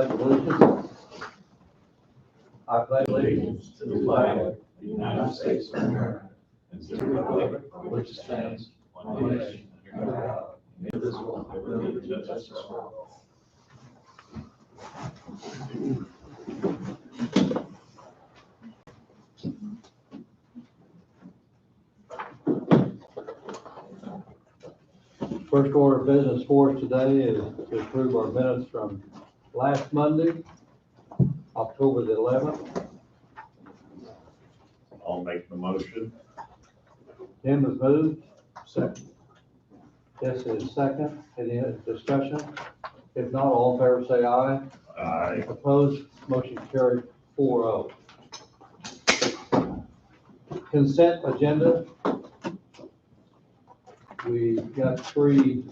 allegiance. I pledge allegiance to the flag of the United States of America and to the republic for which it stands, one nation, under God, indivisible, with liberty and justice for all. First order of business for us today is to approve our minutes from last Monday, October the 11th. I'll make the motion. Tim has moved. Second. Jesse is second. Any discussion? If not, all in favor say aye. Aye. Opposed, motion carried 4-0. Consent agenda. We've got 3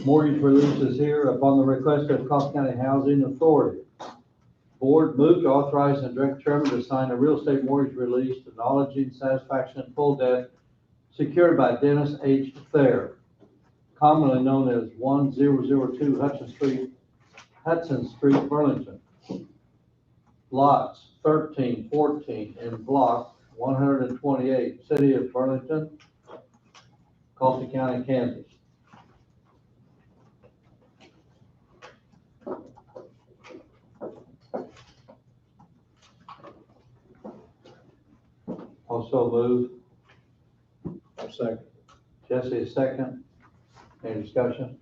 mortgage releases here upon the request of Coffee County Housing Authority. Board moved to authorize and direct chairman to sign a real estate mortgage release acknowledging satisfaction in full debt secured by Dennis H. Thayer, commonly known as 1002 Hudson Street, Burlington. Lots 13, 14, and block 128, City of Burlington, Coffee County, Kansas. Also move. Second. Jesse is second. Any discussion?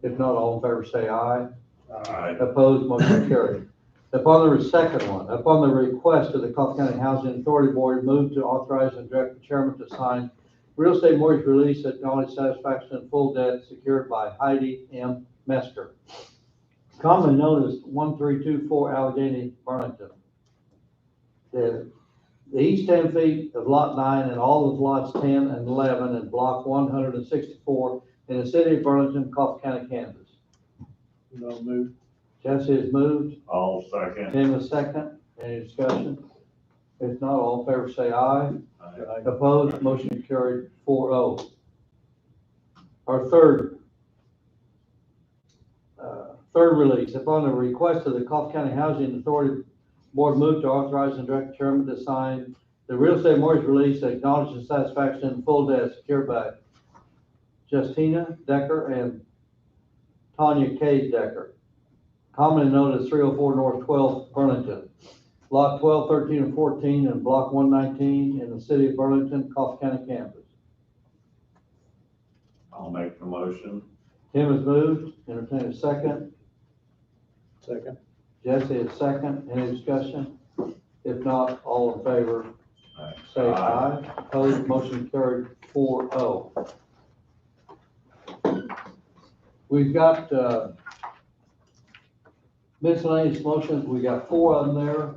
If not, all in favor say aye. Aye. Opposed, motion carried. Upon the second one, upon the request of the Coffee County Housing Authority Board, moved to authorize and direct the chairman to sign real estate mortgage release acknowledge satisfaction in full debt secured by Heidi M. Mesker, commonly known as 1324 Allegheny, Burlington. The east 10 feet of lot 9 and all of lots 10 and 11 in block 164 in the city of Burlington, Coffee County, Kansas. No move. Jesse has moved. I'll second. Tim is second. Any discussion? If not, all in favor say aye. Aye. Opposed, motion carried 4-0. Our third release, upon the request of the Coffee County Housing Authority Board, moved to authorize and direct the chairman to sign the real estate mortgage release that acknowledges satisfaction in full debt secured by Justina Decker and Tanya K. Decker, commonly known as 304 North 12th, Burlington. Lot 12, 13, and 14 and block 119 in the city of Burlington, Coffee County, Kansas. I'll make the motion. Tim has moved. Entertain a second. Second. Jesse is second. Any discussion? If not, all in favor Aye. say aye. Opposed, motion carried 4-0. We've got miscellaneous motions. We got 4 of them there.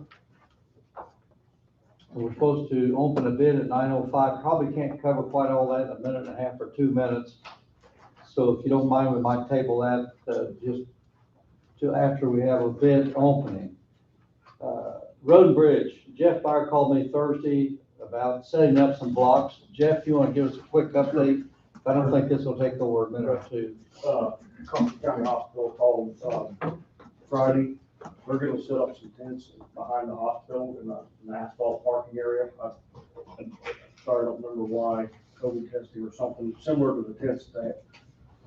We're supposed to open a bid at 9:05. Probably can't cover quite all that in a minute and a half or 2 minutes. So if you don't mind, we might table that just till after we have a bid opening. Road and Bridge. Jeff Byer called me Thursday about setting up some blocks. Jeff, you want to give us a quick update? I don't think this will take over a minute or 2. Coffee County Hospital called Friday. We're gonna set up some tents behind the hospital in an asphalt parking area. Sorry, I don't remember why, COVID testing or something similar to the tents that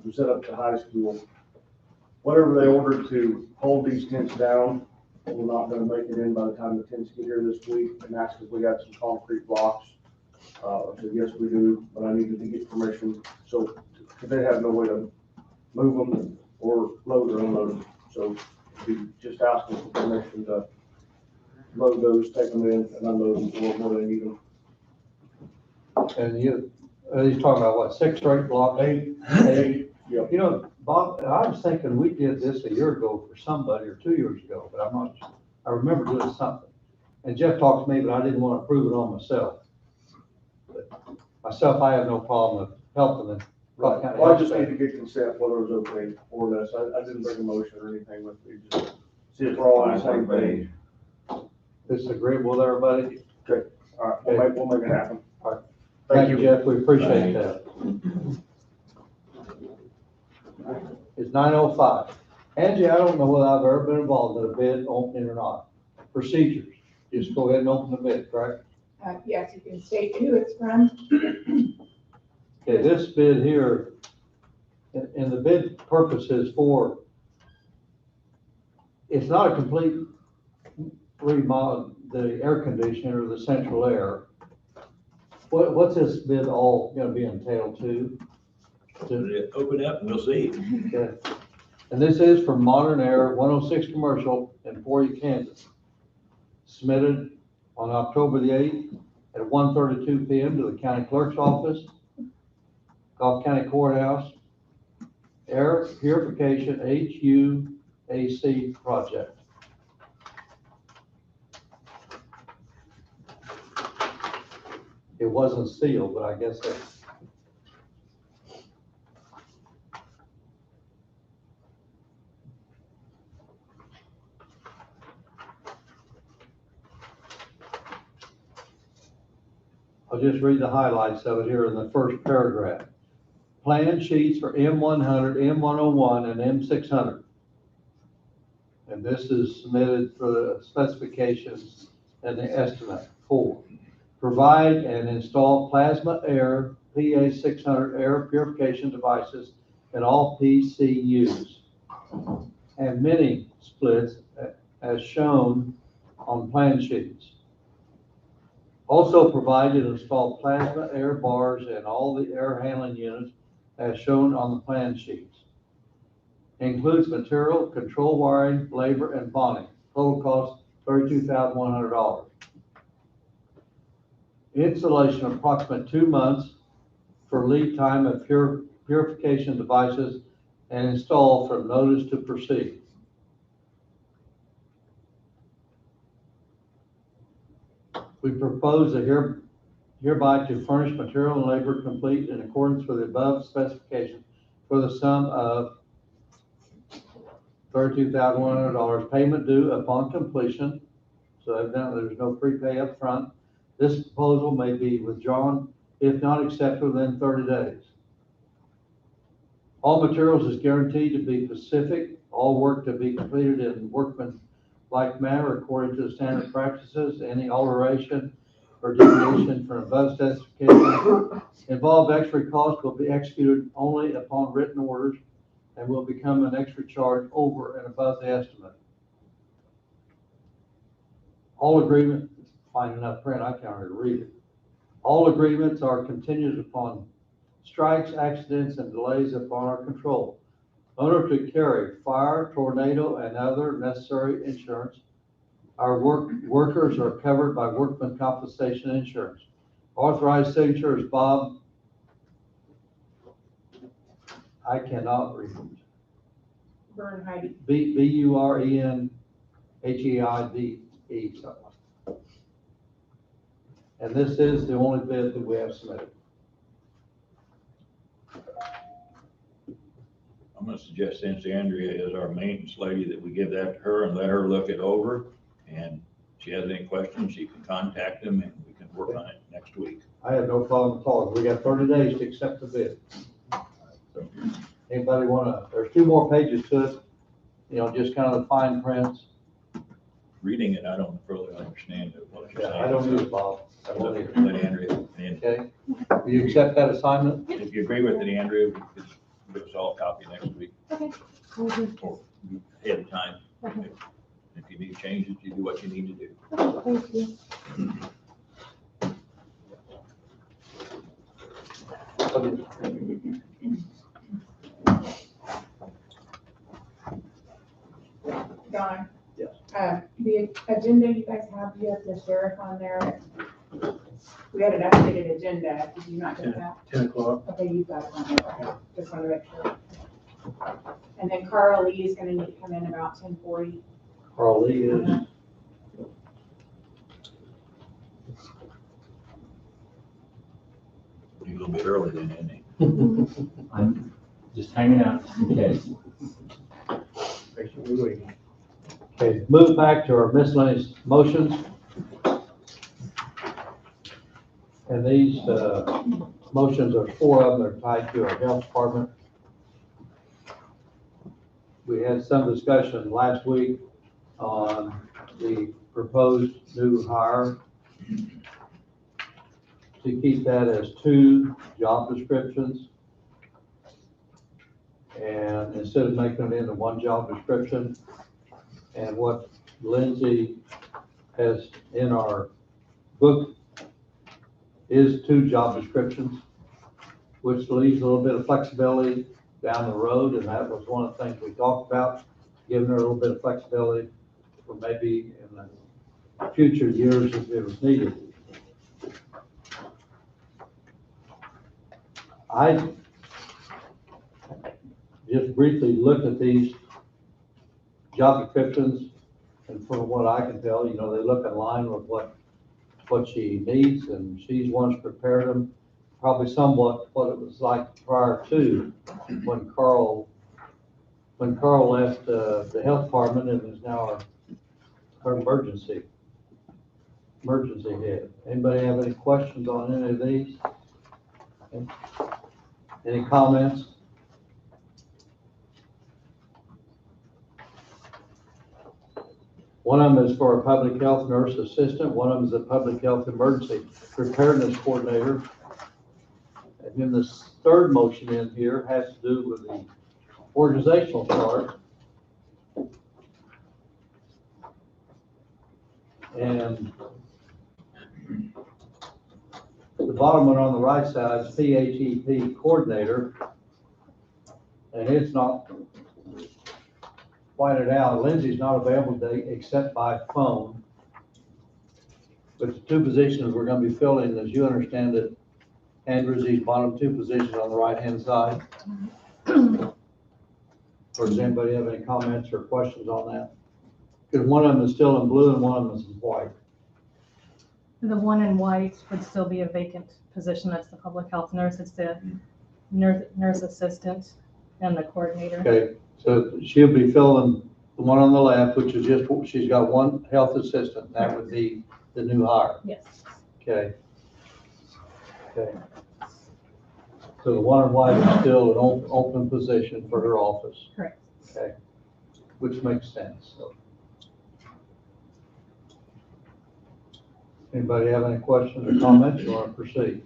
we set up at the high school. Whatever they ordered to hold these tents down, we're not gonna make it in by the time the tents get here this week, and that's because we got some concrete blocks. So yes, we do, but I needed to get permission, so they have no way to move them or load or unload them. So we just asking for permission to load those, take them in and unload them where they need them. And he's talking about what, 6 or 8 blocks? 8. Yep. You know, Bob, I was thinking we did this a year ago for somebody or 2 years ago, but I'm not, I remember doing something. And Jeff talked to me, but I didn't want to prove it on myself. But myself, I have no problem with helping them. Right. Well, I just need to get consent whether it was okay or this. I didn't bring a motion or anything with me, just see if we're all on the same page. This is agreeable with everybody? Okay, all right, we'll make it happen. All right. Thank Thank you, you. Jeff, we appreciate that. It's 9:05. Angie, I don't know whether I've ever been involved in a bid opening or not. Procedures, just go ahead and open the bid, correct? Yes, you can state who it's from. Okay, this bid here, and the bid purpose is for, it's not a complete remodel, the air conditioner, the central air. What's this bid all gonna be entailed to? Open up and we'll see. Okay. And this is for Modern Air, 106 Commercial in Emporia, Kansas. Submitted on October the 8th at 1:32 PM to the county clerk's office, Gulf County Courthouse, Air Purification HUAC Project. It wasn't sealed, but I guess that. I'll just read the highlights of it here in the first paragraph. Plan sheets for M100, M101, and M600. And this is submitted for the specifications and the estimate. 4, provide and install plasma air PA600 air purification devices in all PCUs and mini splits as shown on plan sheets. Also provide and install plasma air bars in all the air handling units as shown on the plan sheets. Includes material, control wiring, labor, and bonding. Total cost $32,100. Installation approximate 2 months for lead time of purification devices and install from notice to proceed. We propose hereby to furnish material and labor complete in accordance with the above specifications for the sum of $32,100. Payment due upon completion. So evidently there's no prepay up front. This proposal may be withdrawn if not accepted within 30 days. All materials is guaranteed to be specific. All work to be completed in workmanlike manner according to the standard practices. Any alteration or deviation from above specifications involved extra costs will be executed only upon written orders and will become an extra charge over and above the estimate. All agreements, find enough print, I can't hardly read it. All agreements are contingent upon strikes, accidents, and delays upon our control. Owner to carry fire, tornado, and other necessary insurance. Our workers are covered by workman compensation insurance. Authorized signature is Bob. I cannot read it. Bernheide. Burenheide, something. And this is the only bid that we have submitted. I'm gonna suggest, since Andrea is our maintenance lady, that we give that to her and let her look it over. And if she has any questions, she can contact them and we can work on it next week. I have no problem at all. We got 30 days to accept the bid. So, anybody there's 2 more pages to it, just kind of the fine prints. Reading it, I don't really understand what you're saying. Yeah, I don't use Bob. I don't Let either. Andrea, and Okay, will you accept that assignment? if you agree with it, Andrea, we could give us all a copy next week. Okay. Or ahead of time. Okay. If you need changes, you do what you need to do. Thank you. Don? Yes. The agenda you guys have, you have the sheriff on there. We had an updated agenda. Did you not get that? 10 o'clock. Okay, you got it on there. Okay. Just want to make sure. And then Carl Lee is going to need to come in about 10:40. Carl Lee is. A little bit early then, isn't he? I'm just hanging out just in case. Patiently waiting. Okay, move back to our miscellaneous motions. And these motions, there's 4 of them, they're tied to our health department. we had some discussion last week on the proposed new hire, to keep that as 2 job descriptions. And instead of making it into 1 job description, and what Lindsay has in our book is 2 job descriptions, which leaves a little bit of flexibility down the road, and that was one of the things we talked about, giving her a little bit of flexibility for maybe in the future years if it was needed. I just briefly looked at these job descriptions, and from what I can tell, you know, they look in line with what she needs, and she's once prepared them, probably somewhat what it was like prior to when Carl left the health department and is now our emergency head. Anybody have any questions on any of these? Any comments? One of them is for a public health nurse assistant. One of them is a public health emergency preparedness coordinator. And then this third motion in here has to do with the organizational chart. And the bottom one on the right side is PHEP coordinator. And it's not pointed out, Lindsay's not available today except by phone. But the 2 positions we're going to be filling, as you understand it, Andrews, these bottom 2 positions on the right-hand side. Or does anybody have any comments or questions on that? Because one of them is still in blue and one of them is in white. The one in white would still be a vacant position. That's the public health nurse. It's the nurse assistant and the coordinator. Okay, so she'll be filling the one on the left, which is just, she's got 1 health assistant. That would be the new hire. Yes. Okay. Okay. So the one in white is still an open position for her office. Correct. Okay, which makes sense, so. Anybody have any questions or comments? You want to proceed?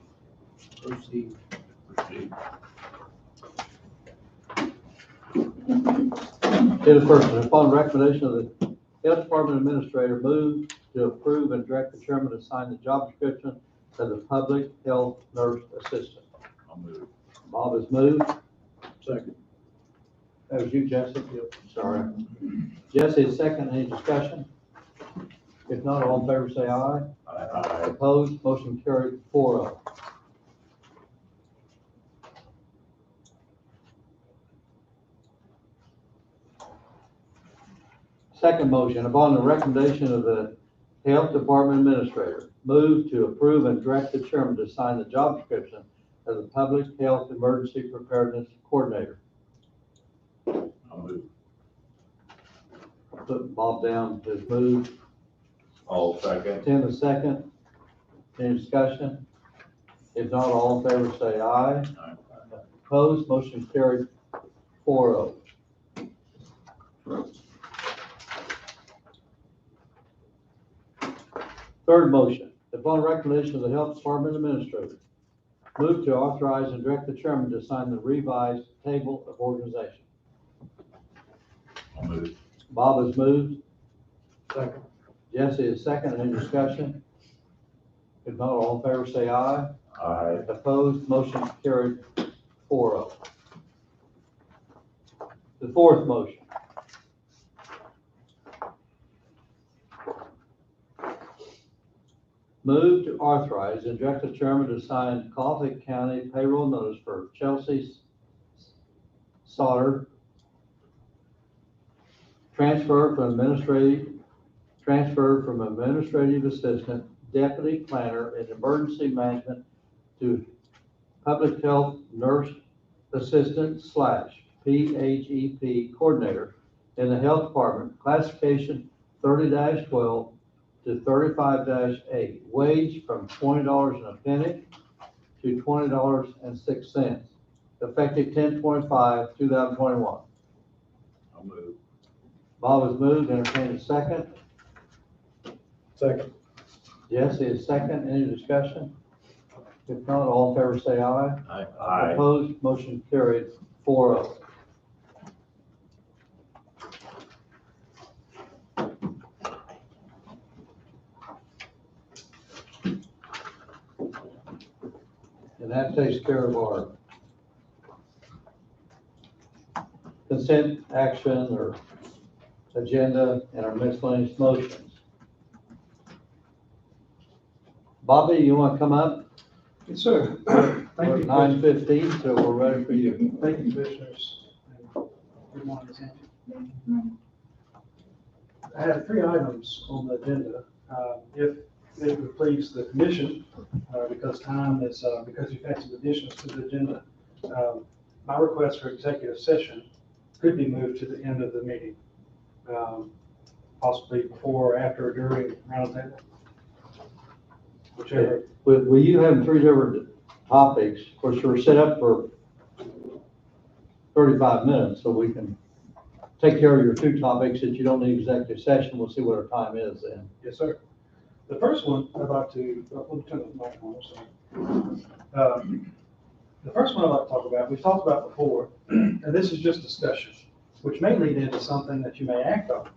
Proceed. Okay, the first one, upon recommendation of the Health Department Administrator, move to approve and direct the chairman to sign the job description of the public health nurse assistant. I'll move. Bob has moved. Second. That was you, Jesse? Yep. Sorry. Jesse is second. Any discussion? If not, all in favor say aye. Aye. Opposed, motion carried 4-0. Second motion, upon the recommendation of the Health Department Administrator, move to approve and direct the chairman to sign the job description of the Public Health Emergency Preparedness Coordinator. I'll move. Put Bob down to move. All second. Tim is second. Any discussion? If not, all in favor say aye. Aye. Opposed, motion carried 4-0. Third motion, upon recommendation of the Health Department Administrator, move to authorize and direct the chairman to sign the revised table of organization. I'll move. Bob has moved. Second. Jesse is second. Any discussion? If not, all in favor say aye. Aye. Opposed, motion carried 4-0. The fourth motion. Move to authorize and direct the chairman to sign Colleton County payroll notice for Chelsea Sauter, transfer from administrative assistant, deputy planner in emergency management to public health nurse assistant / PHEP coordinator in the health department, classification 30-12 to 35-8, wage from $20.01 to $20.06, effective 10/25/2021. I'll I'll move. Bob has moved, entertain a second. Second. Jesse is second, any discussion? If not, all in favor say aye. Aye. Opposed, motion carried 4-0. And that takes care of our consent action or agenda and our miscellaneous motions. Bobby, you want to come up? Yes, sir. We're Thank at you. 9:15, so we're ready for you. Thank you, Commissioners. Good morning, Sandy. I have 3 items on the agenda. If it would please the commission, because time is, because you've had some additions to the agenda, my request for executive session could be moved to the end of the meeting, possibly before, after, or during roundtable. Whichever. Will you have 3 different topics? Of course, we're set up for 35 minutes, so we can take care of your 2 topics that you don't need executive session. We'll see what our time is then. Yes, sir. The first one, I'd like to, let me turn the mic on, sorry. The first one I'd like to talk about, we've talked about before, and this is just discussion, which may lead into something that you may act on.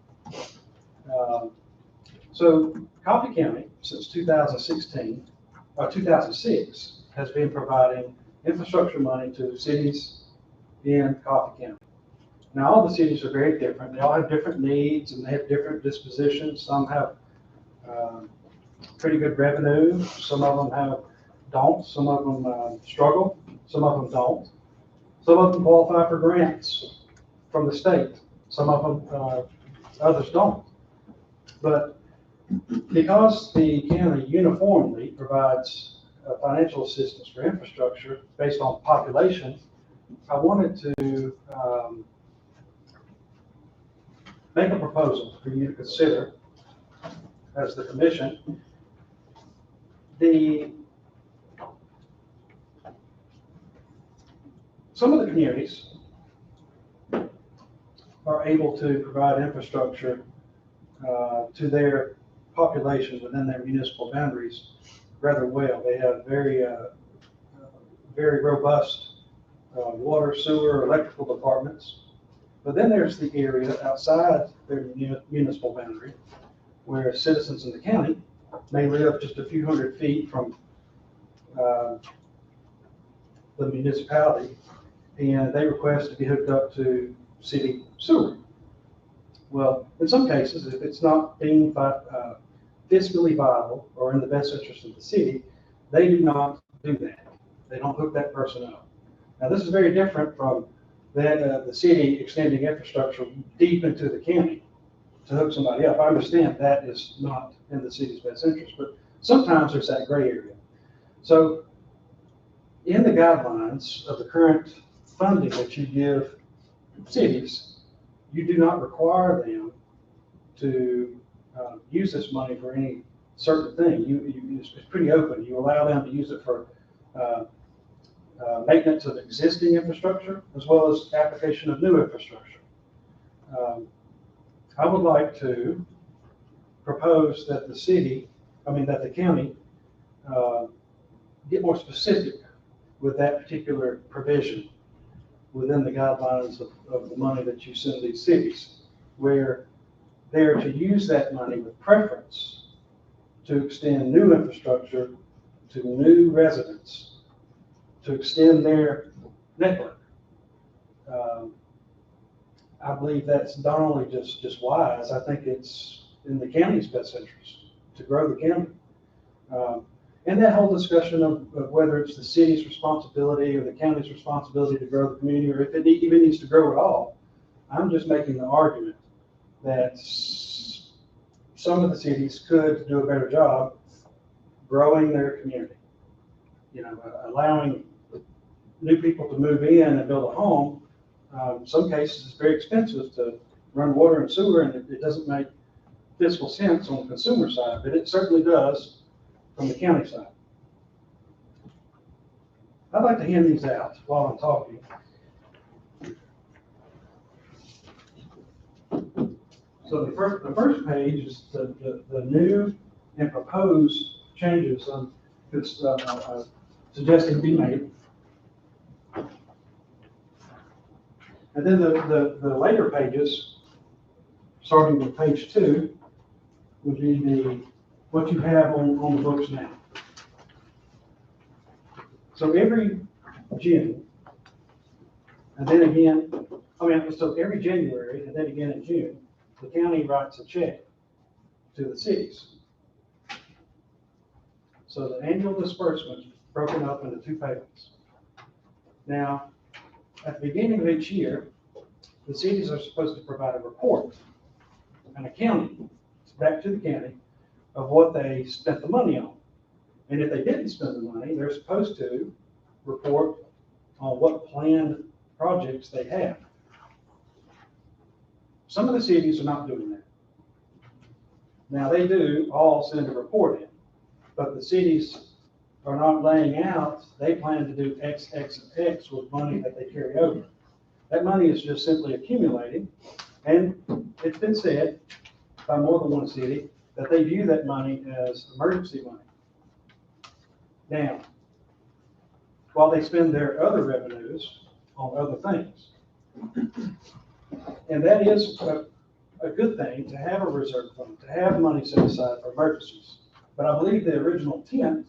So Coffee County, since 2016, or 2006, has been providing infrastructure money to cities in Coffee County. Now, all the cities are very different. They all have different needs and they have different dispositions. Some have pretty good revenue. Some of them don't. Some of them struggle. Some of them don't. Some of them qualify for grants from the state. Some of them, others don't. But because the county uniformly provides financial assistance for infrastructure based on population, I wanted to make a proposal for you to consider as the commission. Some of the communities are able to provide infrastructure to their population within their municipal boundaries rather well. They have very robust water, sewer, electrical departments. But then there's the area outside their municipal boundary where citizens in the county may live just a few hundred feet from the municipality, and they request to be hooked up to city sewer. Well, in some cases, if it's not being fiscally viable or in the best interest of the city, they do not do that. They don't hook that person up. Now, this is very different from that the city extending infrastructure deep into the county to hook somebody up. I understand that is not in the city's best interest, but sometimes there's that gray area. So in the guidelines of the current funding that you give cities, you do not require them to use this money for any certain thing. It's pretty open. You allow them to use it for maintenance of existing infrastructure as well as application of new infrastructure. I would like to propose that the county get more specific with that particular provision within the guidelines of the money that you send these cities, where they're to use that money with preference to extend new infrastructure to new residents, to extend their network. I believe that's not only just wise, I think it's in the county's best interest to grow the county. And that whole discussion of whether it's the city's responsibility or the county's responsibility to grow the community, or if it even needs to grow at all, I'm just making the argument that some of the cities could do a better job growing their community. Allowing new people to move in and build a home. In some cases, it's very expensive to run water and sewer, and it doesn't make fiscal sense on the consumer side, but it certainly does from the county side. I'd like to hand these out while I'm talking. So the first page is the new and proposed changes that's suggested be made. And then the later pages, starting with page 2, would be what you have on the books now. So every June, and then again, so every January, and then again in June, the county writes a check to the cities. So the annual disbursement is broken up into 2 payments. Now, at the beginning of each year, the cities are supposed to provide a report, an accounting, back to the county of what they spent the money on. And if they didn't spend the money, they're supposed to report on what planned projects they have. Some of the cities are not doing that. Now, they do all send a report in, but the cities are not laying out, they plan to do X, X, and X with money that they carry over. That money is just simply accumulating, and it's been said by more than one city that they view that money as emergency money. Now, while they spend their other revenues on other things. And that is a good thing to have a reserve fund, to have money set aside for emergencies. But I believe the original intent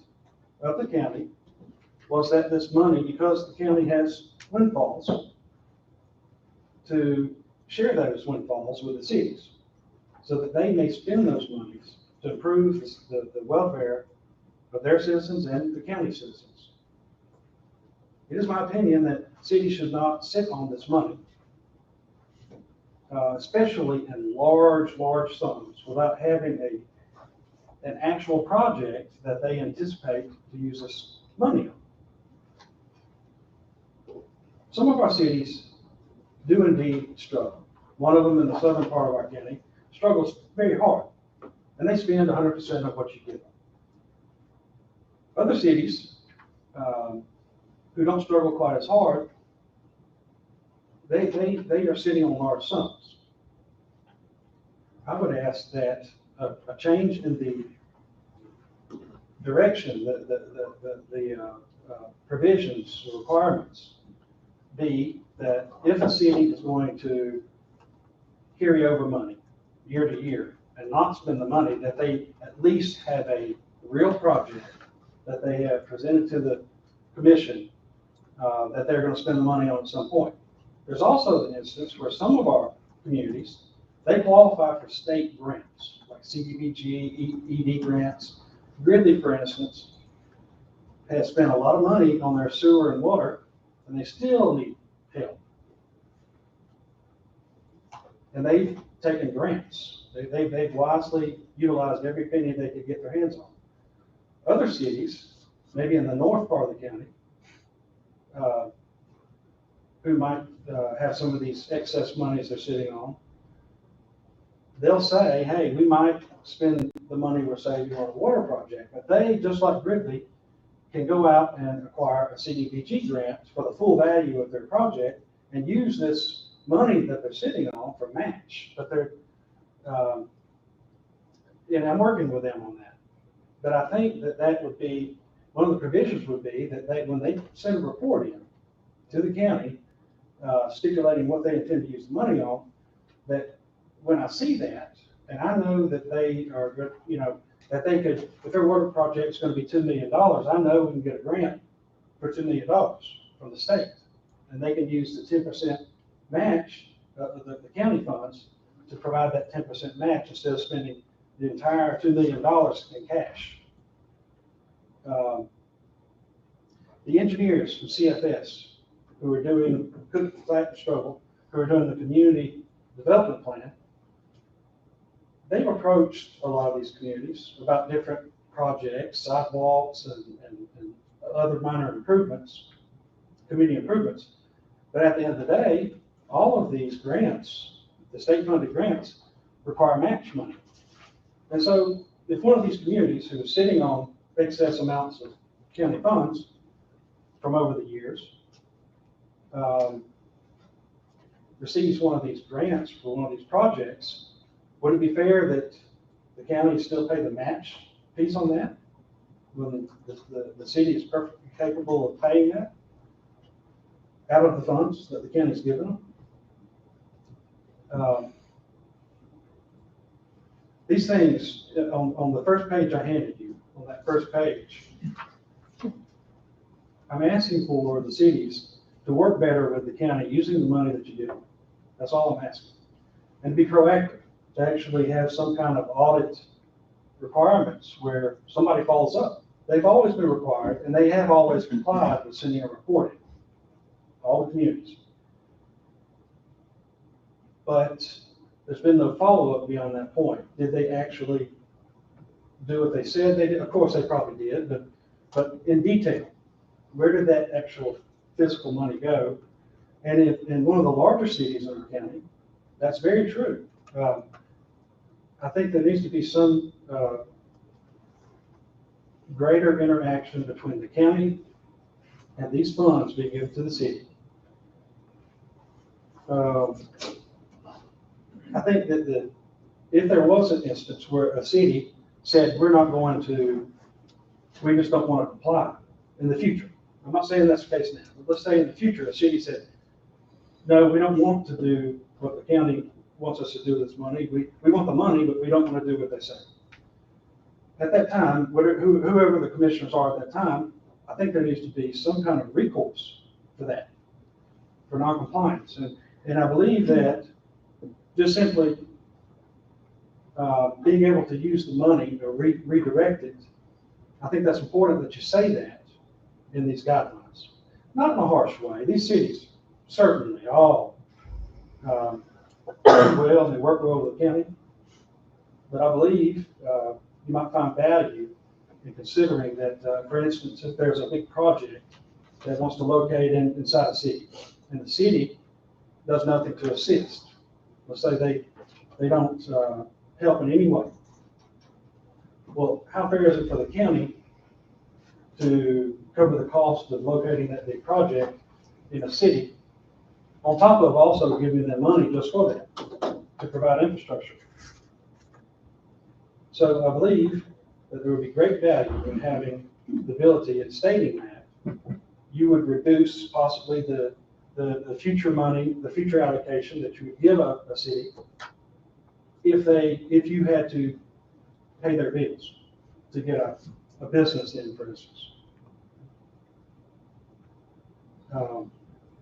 of the county was that this money, because the county has windfalls, to share those windfalls with the cities so that they may spend those monies to improve the welfare of their citizens and the county citizens. It is my opinion that cities should not sit on this money, especially in large sums, without having an actual project that they anticipate to use this money on. Some of our cities do indeed struggle. One of them in the southern part of our county struggles very hard, and they spend 100% of what you give them. Other cities who don't struggle quite as hard, they are sitting on large sums. I would ask that a change in the direction, the provisions, the requirements be that if a city is going to carry over money year to year and not spend the money, that they at least have a real project that they have presented to the commission that they're going to spend the money on at some point. There's also an instance where some of our communities, they qualify for state grants, like CDBG, ED grants. Gridley, for instance, has spent a lot of money on their sewer and water, and they still need help. And they've taken grants. They've wisely utilized every penny they could get their hands on. Other cities, maybe in the north part of the county, who might have some of these excess monies they're sitting on, they'll say, hey, we might spend the money we're saving on a water project, but they, just like Gridley, can go out and acquire a CDBG grant for the full value of their project and use this money that they're sitting on for match. But they're, and I'm working with them on that. But I think that would be, one of the provisions would be that when they send a report in to the county, stipulating what they intend to use the money on, that when I see that, and I know that they are, that they could, if their water project is going to be $2 million, I know we can get a grant for $2 million from the state. And they can use the 10% match, the county funds, to provide that 10% match instead of spending the entire $2 million in cash. The engineers from CFS who are doing Cook, Flat, and Strobel, who are doing the community development plan, they've approached a lot of these communities about different projects, sidewalks and other minor improvements, community improvements. But at the end of the day, all of these grants, the state funded grants, require match money. And so if one of these communities who is sitting on excess amounts of county funds from over the years receives one of these grants for one of these projects, would it be fair that the county still pay the match piece on that? When the city is perfectly capable of paying that out of the funds that the county's given them? These things, on the first page I handed you, on that first page, I'm asking for the cities to work better with the county using the money that you give them. That's all I'm asking. And be proactive, to actually have some kind of audit requirements where somebody follows up. They've always been required, and they have always complied with sending a report in, all the communities. But there's been no follow-up beyond that point. Did they actually do what they said they did? Of course, they probably did, but in detail, where did that actual physical money go? And in one of the larger cities in our county, that's very true. I think there needs to be some greater interaction between the county and these funds being given to the city. I think that if there was an instance where a city said, we just don't want to comply in the future. I'm not saying that's the case now, but let's say in the future, a city said, no, we don't want to do what the county wants us to do with this money. We want the money, but we don't want to do what they say. At that time, whoever the commissioners are at that time, I think there needs to be some kind of recourse for that, for noncompliance. And I believe that just simply being able to use the money or redirect it, I think that's important that you say that in these guidelines. Not in a harsh way. These cities certainly all work well, and they work well with the county. But I believe you might find value in considering that, for instance, if there's a big project that wants to locate inside a city, and the city does nothing to assist. Let's say they don't help in any way. Well, how fair is it for the county to cover the cost of locating that big project in a city, on top of also giving them money just for that, to provide infrastructure? So I believe that there would be great value in having the ability in stating that you would reduce possibly the future money, the future allocation that you would give a city if you had to pay their bills to get a business in, for instance.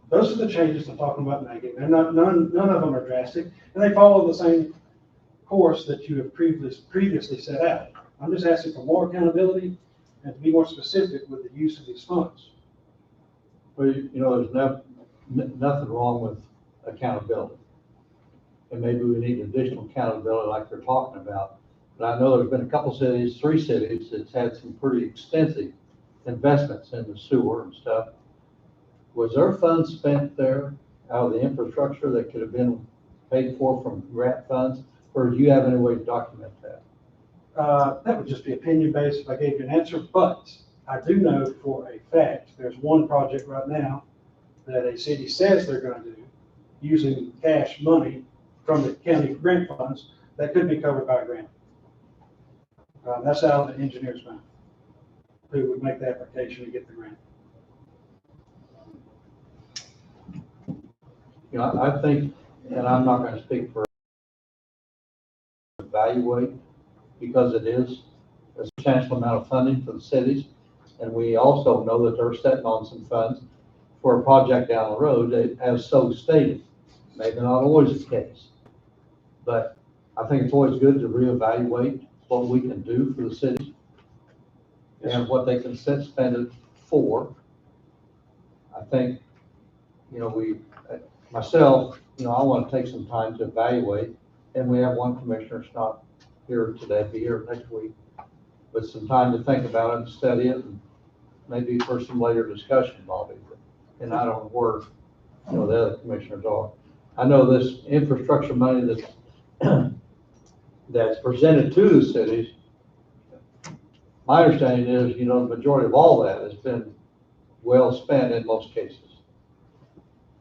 Those are the changes I'm talking about making, and none of them are drastic, and they follow the same course that you have previously set out. I'm just asking for more accountability and to be more specific with the use of these funds. Well, there's nothing wrong with accountability. And maybe we need additional accountability like they're talking about. But I know there's been a couple cities, 3 cities, that's had some pretty extensive investments in the sewer and stuff. Was there funds spent there out of the infrastructure that could have been paid for from grant funds? Or do you have any way to document that? That would just be opinion-based if I gave you an answer, but I do know for a fact there's one project right now that a city says they're going to do using cash money from the county grant funds that could be covered by a grant. That's out of the engineer's mouth, who would make the application to get the grant. I think, and I'm not going to speak for evaluate, because it is a substantial amount of funding for the cities. And we also know that they're sitting on some funds for a project down the road, as so stated. Maybe not always the case, but I think it's always good to reevaluate what we can do for the cities and what they can spend it for. I think, myself, I want to take some time to evaluate, and we have one commissioner that's not here today, be here next week, but some time to think about it and study it, and maybe for some later discussion, Bobby. And I don't know where, the other commissioners are. I know this infrastructure money that's presented to the cities, my understanding is, the majority of all that has been well spent in most cases.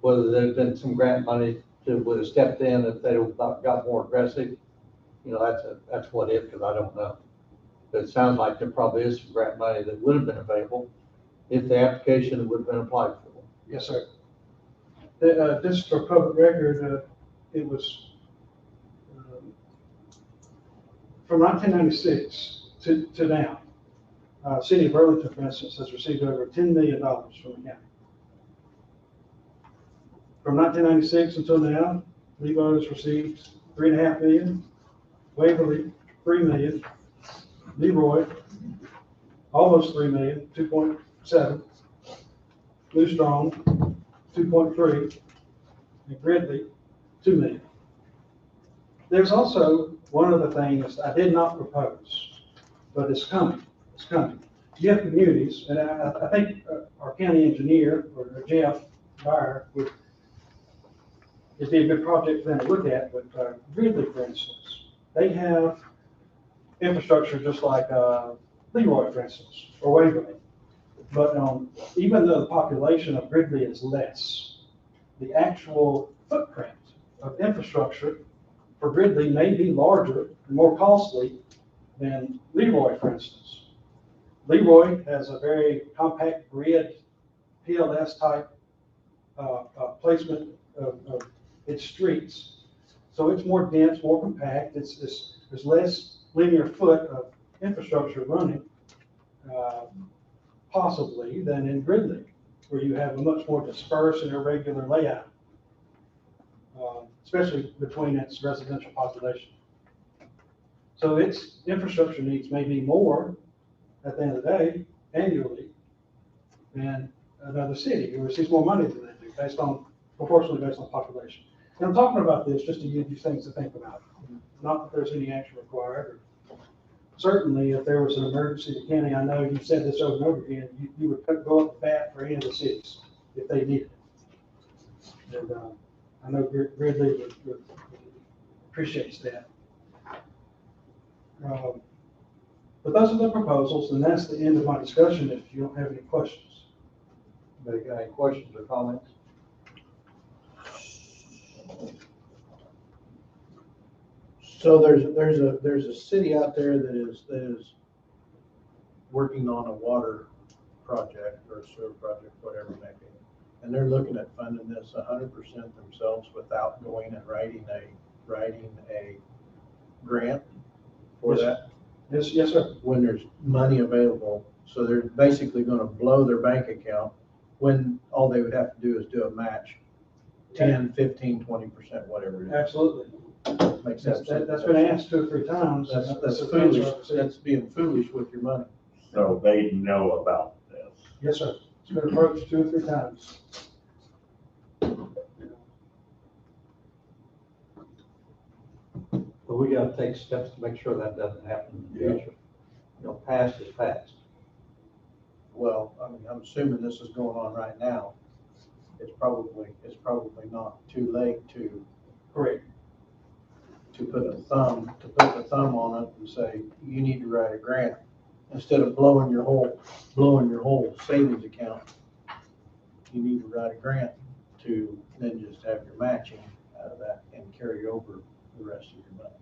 Whether there's been some grant money that would have stepped in if they got more aggressive, you know, that's what if, because I don't know. But it sounds like there probably is some grant money that would have been available if the application would have been applied for. Yes, sir. Just for public record, it was from 1996 to now. City of Burlington, for instance, has received over $10 million from the county. From 1996 until now, Levo has received $3.5 million, Waverly, $3 million, Leroy, almost $3 million, 2.7, Blue Strong, 2.3, and Gridley, 2 million. There's also one other thing that I did not propose, but it's coming. It's coming. You have communities, and I think our county engineer or Jeff Byer it'd be a good project for them to look at. But Gridley, for instance, they have infrastructure just like Leroy, for instance, or Waverly. But even though the population of Gridley is less, the actual footprint of infrastructure for Gridley may be larger and more costly than Leroy, for instance. Leroy has a very compact grid, PLS type placement of its streets. So it's more dense, more compact. There's less linear foot of infrastructure running, possibly, than in Gridley, where you have a much more dispersed and irregular layout, especially between its residential population. So its infrastructure needs may be more at the end of the day, annually, than another city who receives more money than they do, proportionally based on population. And I'm talking about this just to give you things to think about. Not that there's any action required. Certainly, if there was an emergency in the county, I know you've said this over and over again, you would go up the bat for any of the cities if they needed it. And I know Gridley appreciates that. But those are the proposals, and that's the end of my discussion if you don't have any questions. Anybody got any questions or comments? So there's a city out there that is working on a water project or a sewer project, whatever it may be. And they're looking at funding this 100% themselves without going and writing a grant for that. Yes, sir. When there's money available. So they're basically going to blow their bank account when all they would have to do is do a match, 10, 15, 20%, whatever it is. Absolutely. Makes sense. That's been asked 2 or 3 times. That's foolish. That's being foolish with your money. So they know about this. Yes, sir. It's been approached 2 or 3 times. But we gotta take steps to make sure that doesn't happen in the Yeah. future. You know, past is past. Well, I mean, I'm assuming this is going on right now. It's probably not too late to Correct. put the thumb on it and say, you need to write a grant. Instead of blowing your whole savings account, you need to write a grant to then just have your matching out of that and carry over the rest of your money.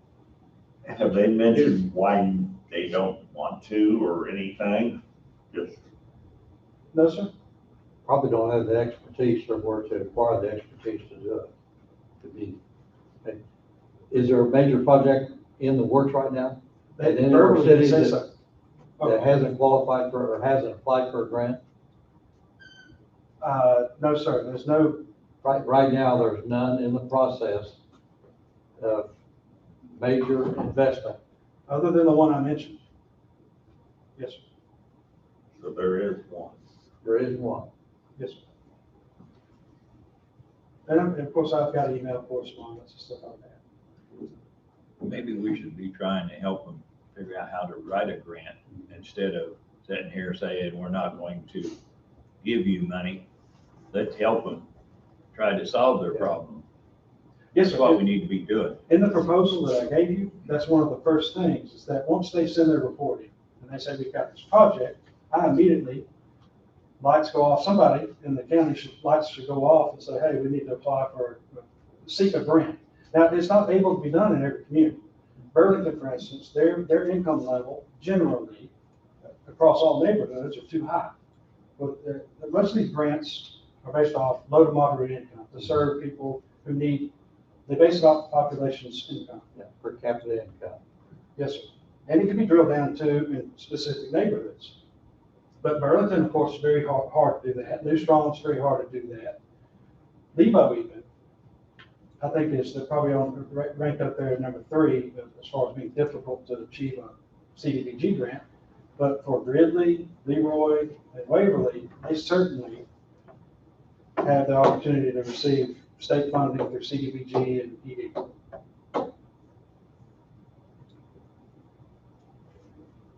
Have they mentioned why they don't want to or anything? Just, No, sir. Probably don't have the expertise or where to acquire the expertise to do it. Is there a major project in the works right now? They And in our verbally cities say that- so. That hasn't qualified for, or hasn't applied for a grant? No, sir. There's no, Right now, there's none in the process of major investment. other than the one I mentioned. Yes, sir. so there is one. There is one. Yes, sir. And of course, I've got email correspondence and stuff like that. Maybe we should be trying to help them figure out how to write a grant instead of sitting here saying, we're not going to give you money. Let's help them try to solve their problem. Yes, That's what we sir. need to be doing. In the proposal that I gave you, that's one of the first things, is that once they send their report in, and they say, we've got this project, I immediately, lights go off, somebody in the county lights should go off and say, hey, we need to apply for, seek a grant. Now, it's not able to be done in every community. Burlington, for instance, their income level generally across all neighborhoods are too high. But most of these grants are based off low to moderate income to serve people who need, they base it off population's income. Yeah, per capita income. Yes, sir. And it can be drilled down to in specific neighborhoods. But Burlington, of course, is very hard to do that. New Strong's very hard to do that. Levo even, I think they're probably ranked up there at number 3 as far as being difficult to achieve a CDBG grant. But for Gridley, Leroy, and Waverly, they certainly have the opportunity to receive state funding through CDBG and ED.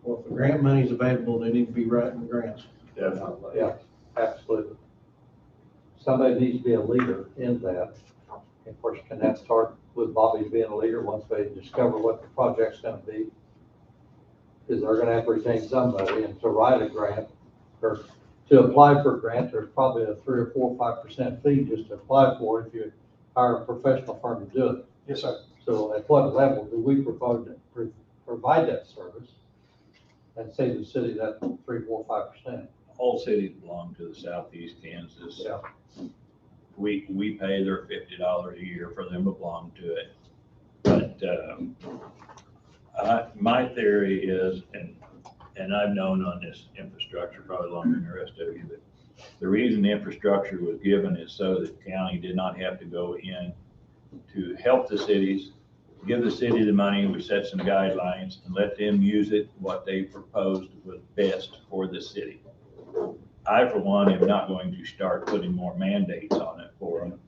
Well, if the grant money's available, they need to be writing grants. Definitely. Yeah, absolutely. Somebody needs to be a leader in that. Of course, can that start with Bobby being a leader once they discover what the project's gonna be? Because they're gonna have to retain somebody, and to write a grant, or to apply for a grant, there's probably a 3 or 4 or 5% fee just to apply for it if you hire a professional firm to do it. Yes, sir. So at what level do we provide that service and save the city that 3, 4, 5%? All cities belong to the southeast Kansas. Yeah. We pay their $50 a year for them to belong to it. But my theory is, and I've known on this infrastructure probably longer than the rest of you, but the reason the infrastructure was given is so that the county did not have to go in to help the cities, give the city the money, we set some guidelines and let them use it what they proposed was best for the city. I, for one, am not going to start putting more mandates on it for them,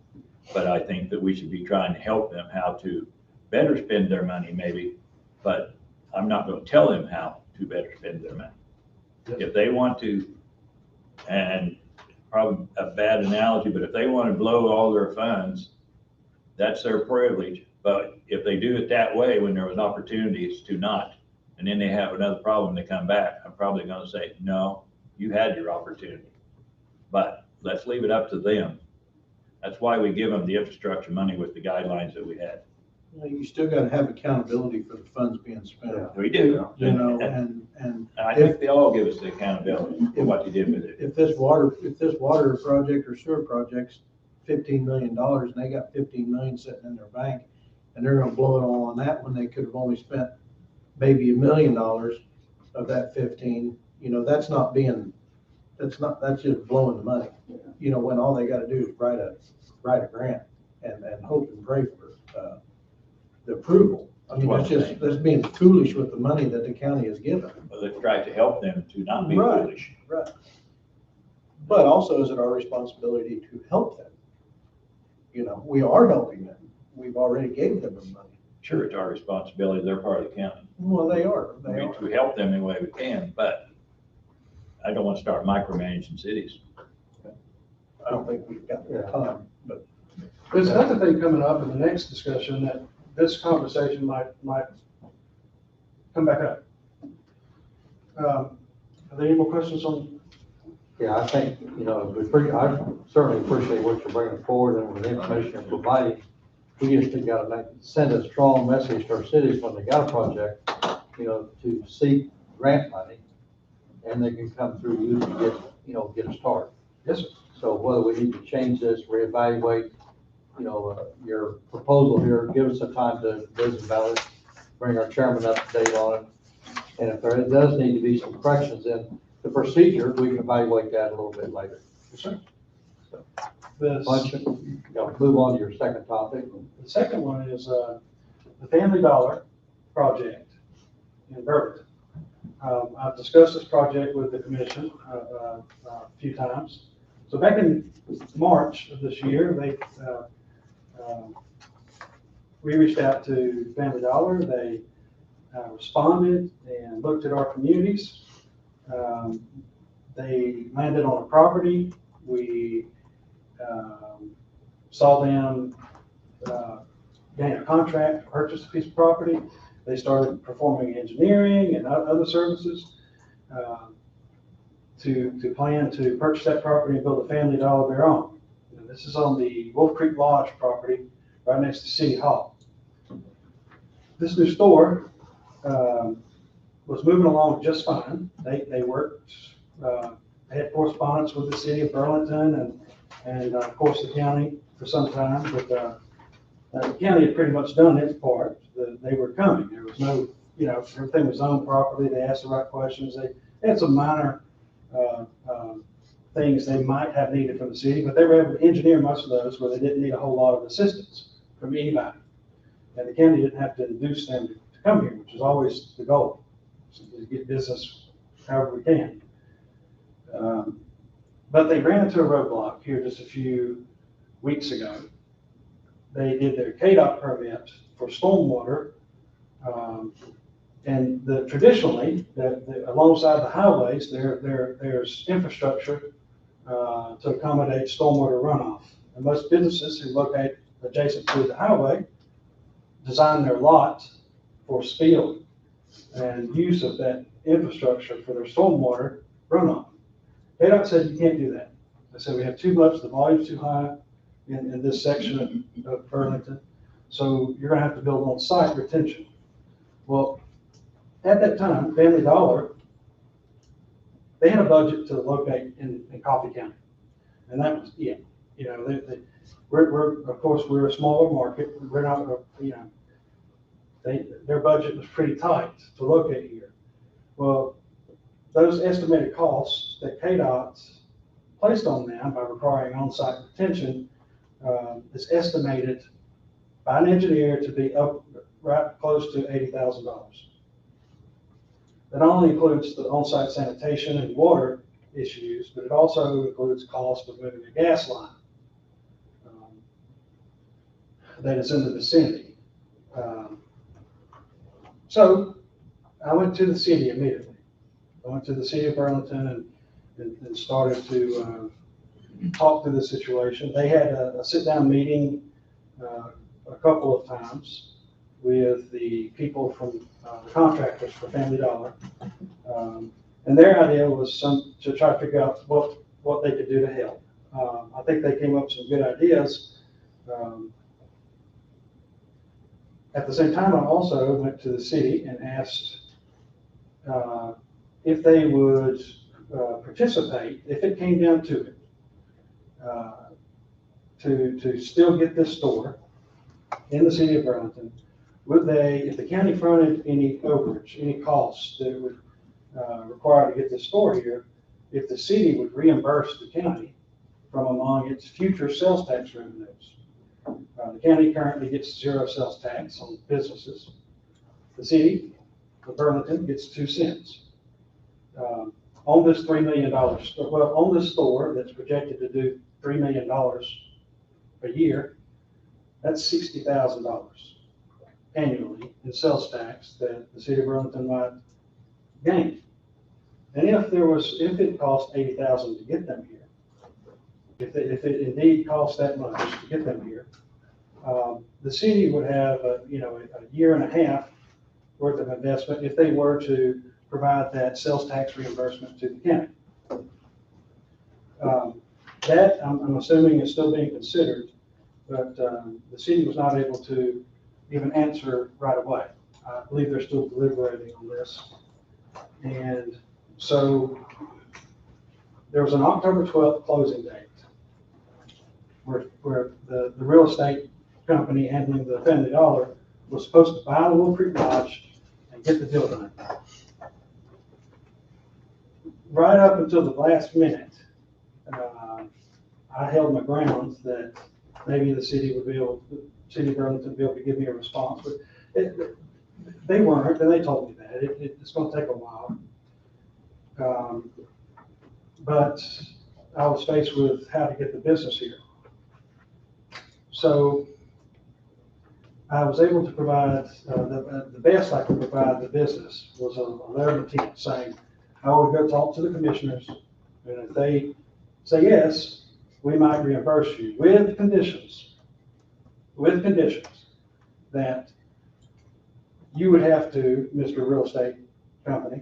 but I think that we should be trying to help them how to better spend their money maybe, but I'm not going to tell them how to better spend their money. If they want to, and probably a bad analogy, but if they want to blow all their funds, that's their privilege. But if they do it that way, when there was opportunities to not, and then they have another problem, they come back, I'm probably going to say, no, you had your opportunity, but let's leave it up to them. That's why we give them the infrastructure money with the guidelines that we had. Well, you still gotta have accountability for the funds being spent, We do. you know, And and I think they all give us the accountability for what they did with it. if this water project or sewer project's $15 million and they got 15 million sitting in their bank and they're gonna blow it all on that when they could have only spent maybe $1 million of that 15, you know, that's just blowing the money. You know, when all they gotta do is write a grant and hope and pray for, the approval. I mean, that's being foolish with the money that the county has given. But let's try to help them to not be Right. foolish. Right. But also, is it our responsibility to help them? You know, we are helping them. We've already gave them the money. Sure, it's our responsibility, they're part of the county. Well, they are. I mean, to help them any way we can, but I don't want to start micromanaging cities. I don't think we've got the time, but. There's another thing coming up in the next discussion that this conversation might come back up. Are there any more questions on? Yeah, I think, I certainly appreciate what you're bringing forward and with the information you're providing. We just gotta send a strong message to our cities when they got a project, to seek grant money, and they can come through you to get a start. Yes, sir. So whether we need to change this, reevaluate, your proposal here, give us a time to visit about it, bring our chairman up to date on it. And if there does need to be some corrections in the procedure, we can evaluate that a little bit later. Yes, sir. So, The move on to your second topic. second one is the Family Dollar project in Burlington. I've discussed this project with the commission a few times. So back in March of this year, we reached out to Family Dollar. They responded and looked at our communities. They landed on a property. We saw them gain a contract to purchase a piece of property. They started performing engineering and other services to plan to purchase that property and build a Family Dollar of their own. And this is on the Wolf Creek Lodge property right next to City Hall. this new store, was moving along just fine. They worked, they had correspondence with the city of Burlington and of course the county for some time, but, the county had pretty much done its part. They were coming. There was no, everything was owned properly. They asked the right questions. They had some minor, things they might have needed from the city, but they were able to engineer most of those where they didn't need a whole lot of assistance from anybody. And the county didn't have to induce them to come here, which is always the goal, to get business however we can. But they ran into a roadblock here just a few weeks ago. They did their KDOT permit for stormwater. And traditionally, alongside the highways, there's infrastructure to accommodate stormwater runoff. And most businesses who locate adjacent to the highway design their lot for spill and use of that infrastructure for their stormwater runoff. KDOT said you can't do that. They said we have too much, the volume's too high in this section of Burlington, so you're gonna have to build on-site retention. Well, at that time, Family Dollar, they had a budget to locate in Coffee County. And that was, of course, we're a smaller market. We're not, their budget was pretty tight to locate here. Well, those estimated costs that KDOT placed on them by requiring on-site retention is estimated by an engineer to be up right close to $80,000. That only includes the on-site sanitation and water issues, but it also includes cost of moving a gas line that is in the vicinity. So I went to the city immediately. I went to the city of Burlington and started to talk through the situation. They had a sit-down meeting a couple of times with the people from the contractors for Family Dollar. And their idea was to try to figure out what they could do to help. I think they came up with some good ideas. At the same time, I also went to the city and asked if they would participate, if it came down to it, to still get this store in the city of Burlington. Would they, if the county fronted any overage, any costs that would require to get this store here, if the city would reimburse the county from among its future sales tax revenues? The county currently gets 0 sales tax on businesses. The city of Burlington gets 2 cents. On this $3 million, well, on this store that's projected to do $3 million a year, that's $60,000 annually in sales tax that the city of Burlington might gain. And if it cost $80,000 to get them here, if it indeed costs that much to get them here, the city would have a year and a half worth of investment if they were to provide that sales tax reimbursement to the county. That I'm assuming is still being considered, but the city was not able to even answer right away. I believe they're still deliberating on this. And so there was an October 12th closing date where the real estate company handling the Family Dollar was supposed to buy the Wolf Creek Lodge and get the deal done. Right up until the last minute, I held my ground that maybe the city of Burlington would be able to give me a response, but they weren't, and they told me that. It's going to take a while. But I was faced with how to get the business here. So I was able to provide, the best I could provide the business was a letter of intent saying, I would go talk to the commissioners, and if they say yes, we might reimburse you with conditions that you would have to, Mr. Real Estate Company,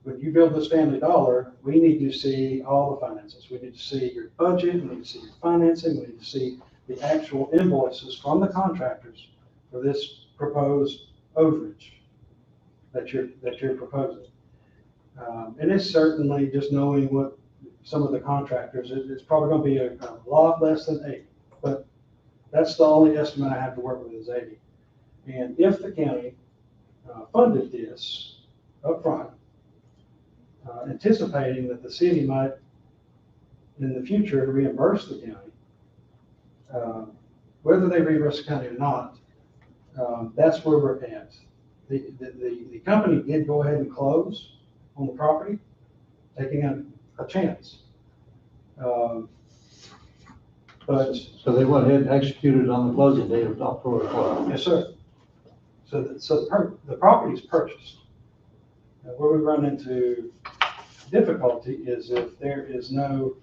when you build this Family Dollar, we need to see all the finances. We need to see your budget, we need to see your financing, we need to see the actual invoices from the contractors for this proposed overage that you're proposing. And it's certainly, just knowing what some of the contractors, it's probably gonna be a lot less than 80, but that's the only estimate I have to work with is 80. And if the county funded this upfront, anticipating that the city might, in the future, reimburse the county, whether they reimburse the county or not, that's where we're at. The company did go ahead and close on the property, taking a chance. But, So they went ahead and executed on the closing date of October 12th. yes, sir. So the property's purchased. Where we run into difficulty is if there is no,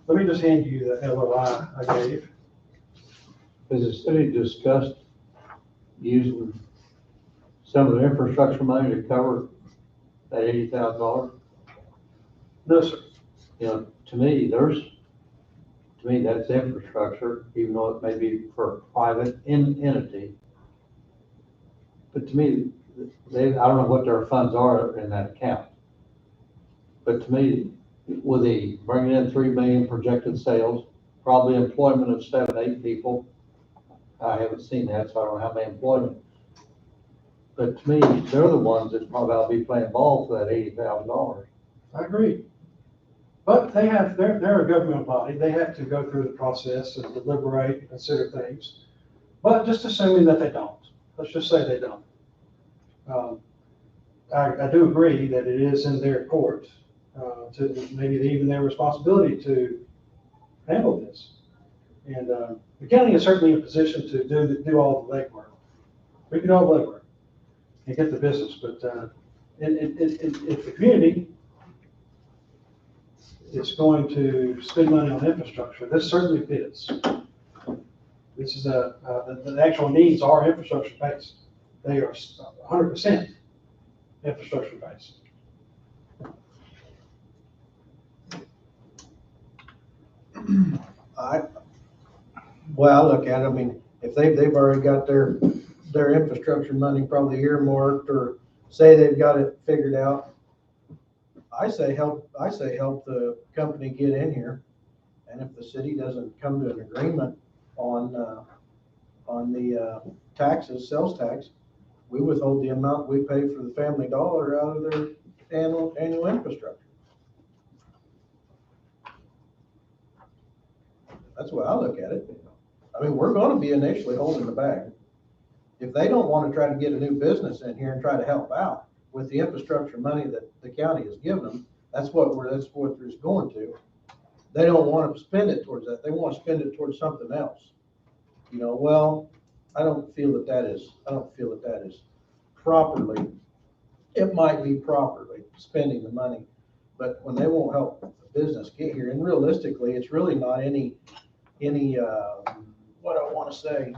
let me just hand you the LOI I gave. Has the city discussed using some of the infrastructure money to cover that $80,000? No, sir. You know, to me, that's infrastructure, even though it may be for a private entity. But to me, I don't know what their funds are in that account. But to me, with the bringing in 3 million projected sales, probably employment of 7, 8 people. I haven't seen that, so I don't have any employment. But to me, they're the ones that probably ought to be playing ball for that $80,000. I agree. But they're a government body. They have to go through the process and deliberate and consider things. But just assuming that they don't, let's just say they don't. I do agree that it is in their court, to maybe even their responsibility to handle this. And the county is certainly in a position to do all the legwork. We can do all the legwork and get the business, but if the community is going to spend money on infrastructure, this certainly fits. This is the actual needs are infrastructure based. They are 100% infrastructure based. Well, I look at it, I mean, if they've already got their infrastructure money probably earmarked, or say they've got it figured out, I say help the company get in here. And if the city doesn't come to an agreement on the taxes, sales tax, we withhold the amount we pay for the Family Dollar out of their annual infrastructure. That's the way I look at it. I mean, we're gonna be initially holding the bag. If they don't want to try to get a new business in here and try to help out with the infrastructure money that the county has given them, that's what it's going to. They don't want to spend it towards that. They want to spend it towards something else. You know, well, I don't feel that is properly, it might be properly spending the money, but when they won't help the business get here, and realistically, it's really not any what I want to say,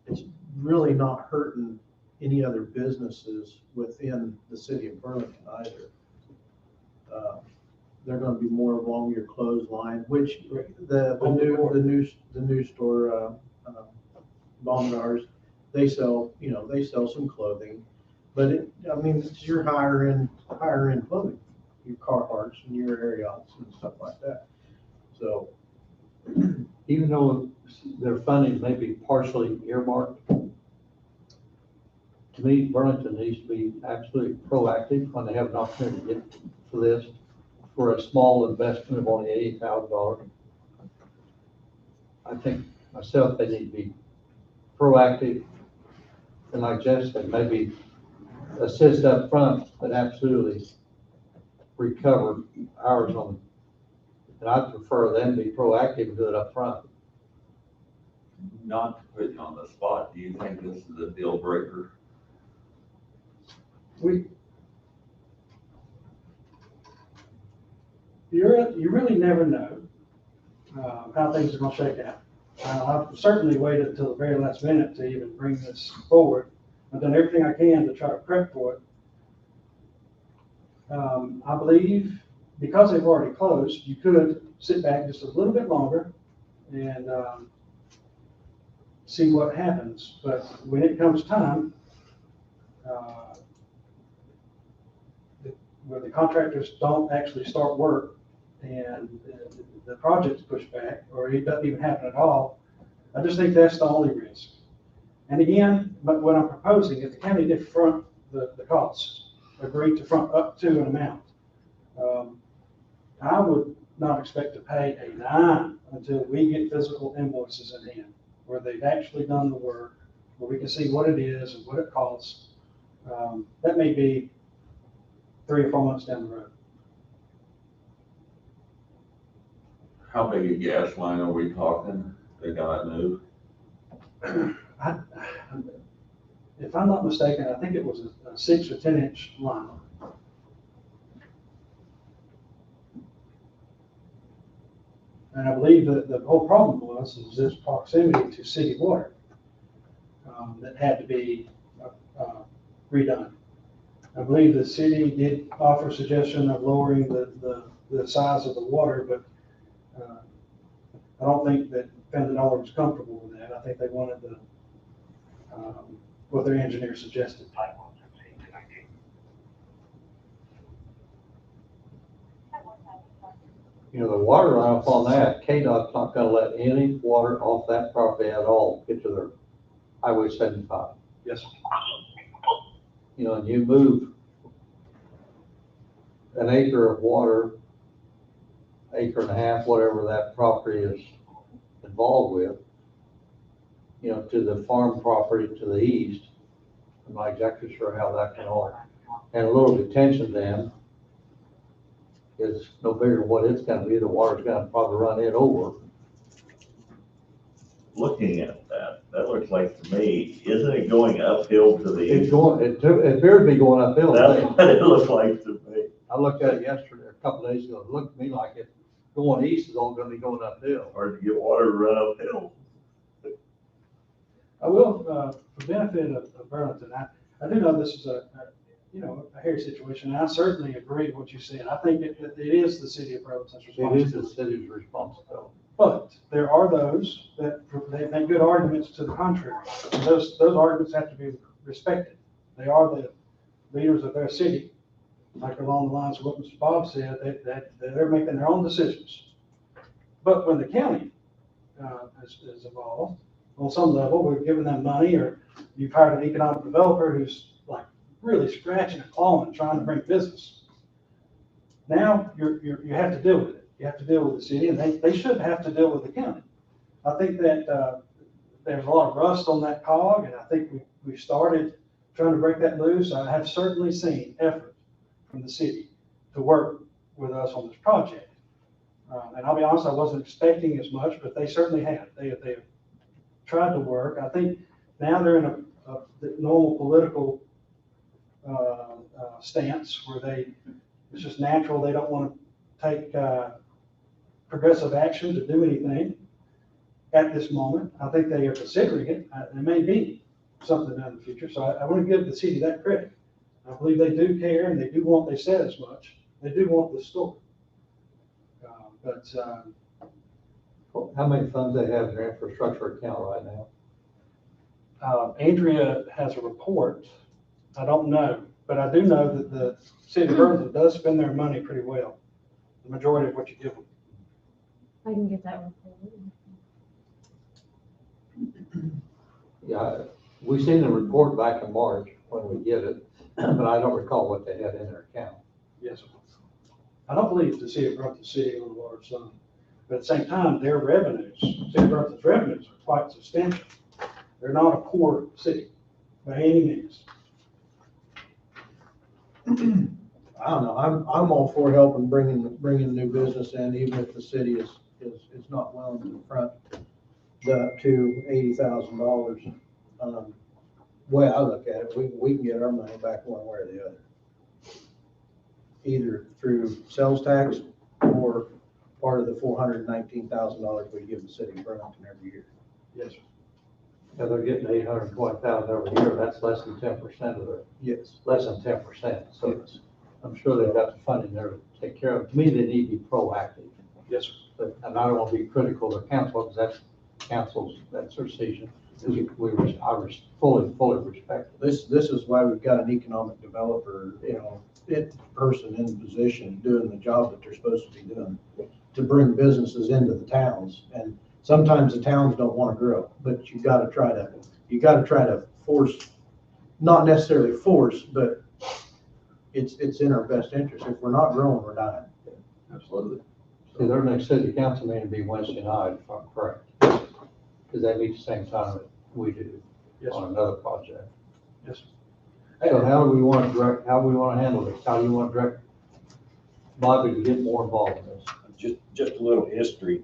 it's really not hurting any other businesses within the city of Burlington either. They're going to be more along your clothesline, which the new store, Bomnars, they sell some clothing, but it's your higher end clothing, your Carhartts and your Ariats and stuff like that. So Even though their funding may be partially earmarked, to me, Burlington needs to be absolutely proactive when they have an opportunity to get for this, for a small investment of only $80,000. I think myself, they need to be proactive, and like Jeff said, maybe assist up front, but absolutely recover ours on. And I'd prefer them be proactive and do it up front. Not to put you on the spot, do you think this is a deal breaker? You really never know how things are going to shake out. I've certainly waited until the very last minute to even bring this forward. I've done everything I can to try to prep for it. I believe because they've already closed, you could sit back just a little bit longer and see what happens. But when it comes time, where the contractors don't actually start work and the project's pushed back, or it doesn't even happen at all, I just think that's the only risk. And again, but what I'm proposing, if the county did front the costs, agreed to front up to an amount, I would not expect to pay a dime until we get physical invoices in hand, where they've actually done the work, where we can see what it is and what it costs. That may be 3 or 4 months down the road. How big a gas line are we talking? They got moved? If I'm not mistaken, I think it was a 6 or 10 inch line. And I believe that the whole problem is its proximity to city water that had to be redone. I believe the city did offer a suggestion of lowering the size of the water, but I don't think that Fender Dollar was comfortable with that. I think they wanted what their engineer suggested. You know, the water runoff on that, KDOT's not gonna let any water off that property at all get to their Highway 75. Yes, sir. You know, and you move an acre of water, acre and a half, whatever that property is involved with, you know, to the farm property to the east. I'm not exactly sure how that can all, and a little detention dam is no bigger than what it's gonna be. The water's gonna probably run it over. Looking at that, that looks like to me, isn't it going uphill to the It's east? going, it appears to be going uphill. That's what it looks like to me. I looked at it yesterday, a couple of days ago. It looked to me like it going east is all gonna be going uphill. Hard to get water to run uphill. I will, for benefit of Burlington, I do know this is a hairy situation, and I certainly agree with what you said. I think it is the city of Burlington's It is the responsibility. city's responsibility. But there are those that they make good arguments to the contrary. And those arguments have to be respected. They are the leaders of their city, like along the lines of what Mr. Bob said, that they're making their own decisions. But when the county is involved, on some level, we're giving them money, or you've hired an economic developer who's like really scratching and clawing, trying to bring business. Now you have to deal with it. You have to deal with the city, and they should have to deal with the county. I think that there's a lot of rust on that cog, and I think we started trying to break that loose. I have certainly seen effort from the city to work with us on this project. And I'll be honest, I wasn't expecting as much, but they certainly have. They have tried to work. I think now they're in a normal political stance where it's just natural. They don't want to take progressive action to do anything at this moment. I think they are considering it. There may be something done in the future. So I want to give the city that credit. I believe they do care, and they do want, they said as much, they do want the store. How many funds they have in their infrastructure account right now? Andrea has a report. I don't know, but I do know that the city of Burlington does spend their money pretty well, the majority of what you give them. I can get that report. Yeah, we seen the report back in March when we get it, but I don't recall what they had in their account. Yes, sir. I don't believe the city of Burlington City on the water side, but at the same time, their revenues, city of Burlington's revenues are quite substantial. They're not a poor city by any means. I don't know, I'm all for helping bringing new business in, even if the city is not willing to front the up to $80,000. Way I look at it, we can get our money back one way or the other. Either through sales tax or part of the $419,000 we give the city of Burlington every year. Yes, sir. Yeah, they're getting 820,000 every year. That's less than 10% of their, Yes. less than 10%. So Yes. I'm sure they've got the funding there to take care of it. To me, they need to be proactive. Yes, sir. But, and I don't want to be critical of the council, because that's council's, that's their decision. fully respect it. This is why we've got an economic developer, person in position doing the job that they're supposed to be doing, to bring businesses into the towns. And sometimes the towns don't want to grow, but you gotta try to force, not necessarily force, but it's in our best interest. If we're not growing, we're dying. Absolutely. See, their next city council meeting will be Wednesday night, if I'm correct. Because they meet the same time that we do Yes, on another project. yes. So how do we want to handle this? How do you want to direct Bobby to get more involved in this? Just a little history.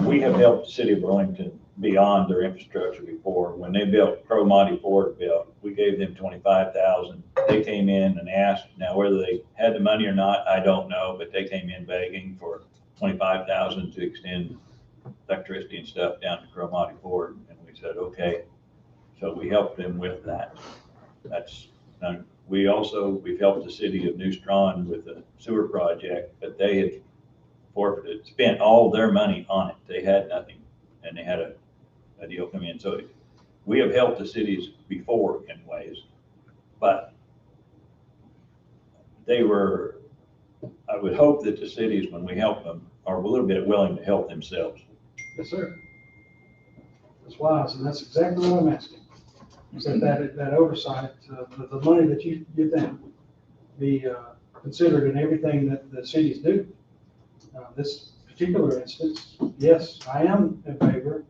We have helped the city of Burlington beyond their infrastructure before. When they built, Cromartie Ford built, we gave them 25,000. They came in and asked, now whether they had the money or not, I don't know, but they came in begging for 25,000 to extend electricity and stuff down to Cromartie Ford. And we said, okay. So we helped them with that. We've helped the city of New Strawn with the sewer project, but they had forfeited, spent all their money on it. They had nothing, and they had a deal come in. So we have helped the cities before in ways, but I would hope that the cities, when we help them, are a little bit willing to help themselves. Yes, sir. That's wise, and that's exactly what I'm asking. So that oversight, the money that you think be considered in everything that the cities do. This particular instance, yes, I am in favor,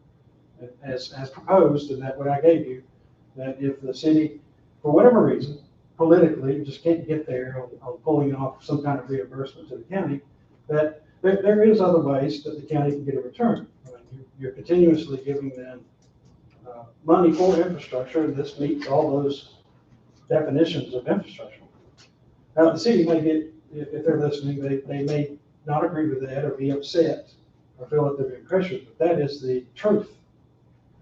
as proposed, and that what I gave you, that if the city, for whatever reason, politically, just can't get there on pulling off some kind of reimbursement to the county, that there is other ways that the county can get a return. I mean, you're continuously giving them money for infrastructure, and this meets all those definitions of infrastructure. Now, the city may get, if they're listening, they may not agree with that or be upset or feel that they're being pressured, but that is the truth.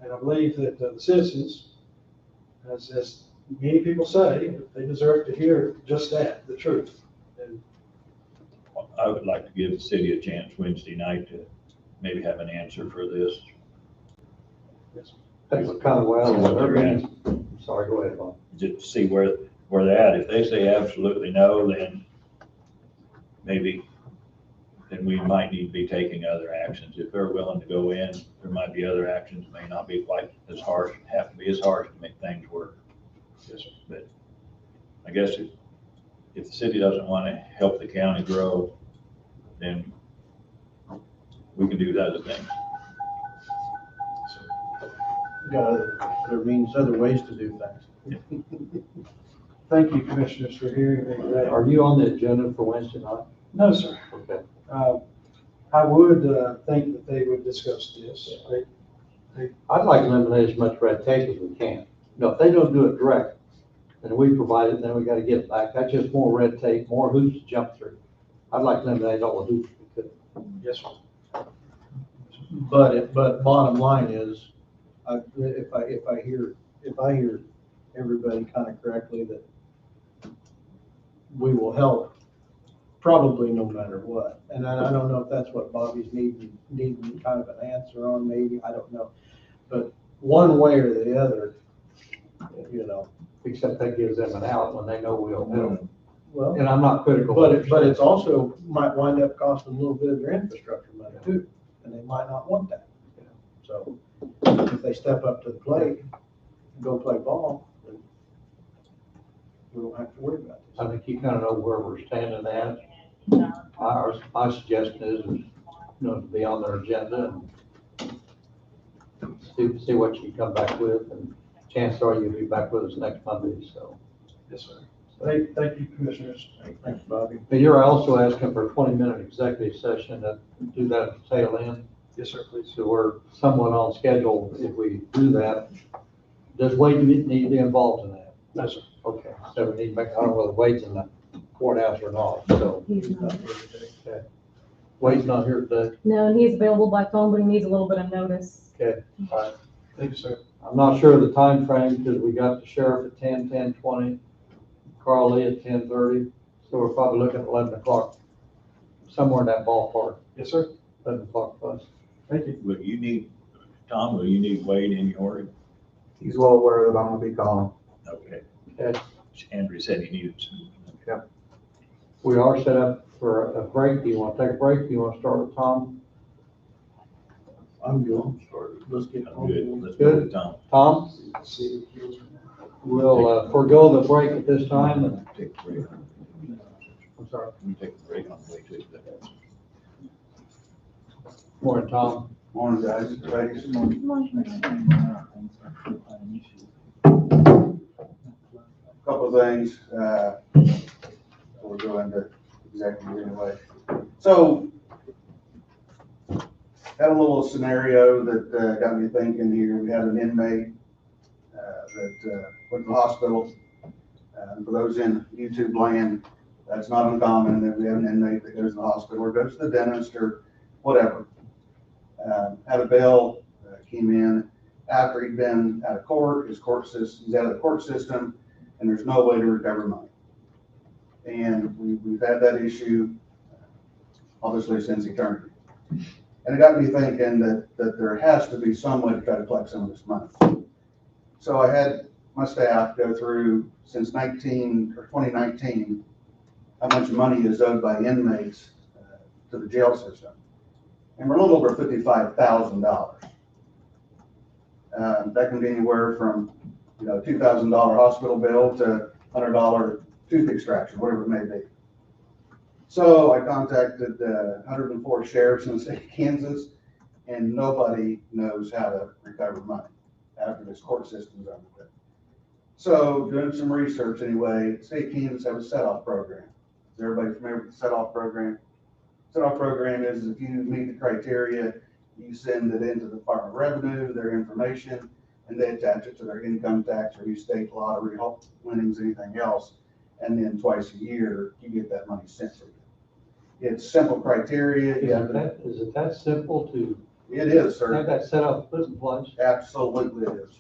And I believe that the citizens, as many people say, they deserve to hear just that, the truth. And I would like to give the city a chance Wednesday night to maybe have an answer for this. That's kind of well, sorry, go ahead, Bob. Just to see where they're at. If they say absolutely no, then we might need to be taking other actions. If they're willing to go in, there might be other actions, may not be quite as harsh, have to be as harsh to make things work. yes, sir. But I guess if the city doesn't want to help the county grow, then we can do other things. There means other ways to do things. Thank you, commissioners, for hearing me today. Are you on the agenda for Wednesday night? No, sir. Okay. I would think that they would discuss this. I'd like to eliminate as much red tape as we can. If they don't do it direct, and we provide it, then we got to get it back. That's just more red tape, more hoops to jump through. I'd like to eliminate all the hoops we could. Yes, sir. But bottom line is, if I hear everybody kind of correctly, that we will help probably no matter what. And I don't know if that's what Bobby's needing kind of an answer on, maybe, I don't know. But one way or the other, Except that gives them an out when they know we'll help. well, And I'm not critical. but it's also might wind up costing a little bit of their infrastructure money too, and they might not want that. So if they step up to the plate and go play ball, then we don't have to worry about this. I think you kind of know where we're standing at. My suggestion is, to be on their agenda and see what you come back with, and chances are you'll be back with us next Monday, so. Yes, sir. Thank you, commissioners. Thanks, Bobby. But you're also asking for a 20-minute executive session to do that at the tail end. Yes, sir, please. So we're somewhat on schedule if we do that. Does Wade need to be involved in that? No, sir. Okay, so we need to make, I don't know whether Wade's in the courthouse or not, so. He's not. Okay. Wade's not here today. No, and he's available by phone, but he needs a little bit of notice. Okay, all right. Thank you, sir. I'm not sure of the time frame because we got the sheriff at 10, 10:20, Carl Lee at 10:30. So we're probably looking at 11 o'clock, somewhere in that ballpark, Yes, sir. 11 o'clock plus. Thank you. But you need Tom, will you need Wade in your, He's well aware that I'm gonna be calling. okay. Okay. Andrew said he needed some. We are set up for a break. Do you want to take a break? Do you want to start with Tom? I'm good. Let's get. Good, let's go with Tom. Tom? We'll forego the break at this time. And Take a break. I'm sorry. We take a break on the way to that. Morning, Tom. Morning, guys. Ladies. Couple of things, we'll go into executive anyway. So, had a little scenario that got me thinking here. We had an inmate that went to the hospital. For those in YouTube land, that's not uncommon that we have an inmate that goes to the hospital or goes to the dentist or whatever. Had a bill, came in after he'd been out of court, he's out of the court system, and there's no way to recover money. And we've had that issue, obviously, since eternity. And it got me thinking that there has to be some way to try to collect some of this money. So I had my staff go through, since 2019, how much money is owed by inmates to the jail system. And we're a little over $55,000. That can be anywhere from, $2,000 hospital bill to $100 tooth extraction, whatever it may be. So I contacted 104 sheriffs in the state of Kansas, and nobody knows how to recover money after this court system's over with. So doing some research anyway, the state of Kansas have a set-off program. Is everybody familiar with the set-off program? Set-off program is if you meet the criteria, you send it into the Department of Revenue, their information, and they attach it to their income tax or your state lottery, winnings, anything else. And then twice a year, you get that money sent to you. It's simple criteria. Is it that simple to It is, sir. have that set up, put in place? Absolutely it is.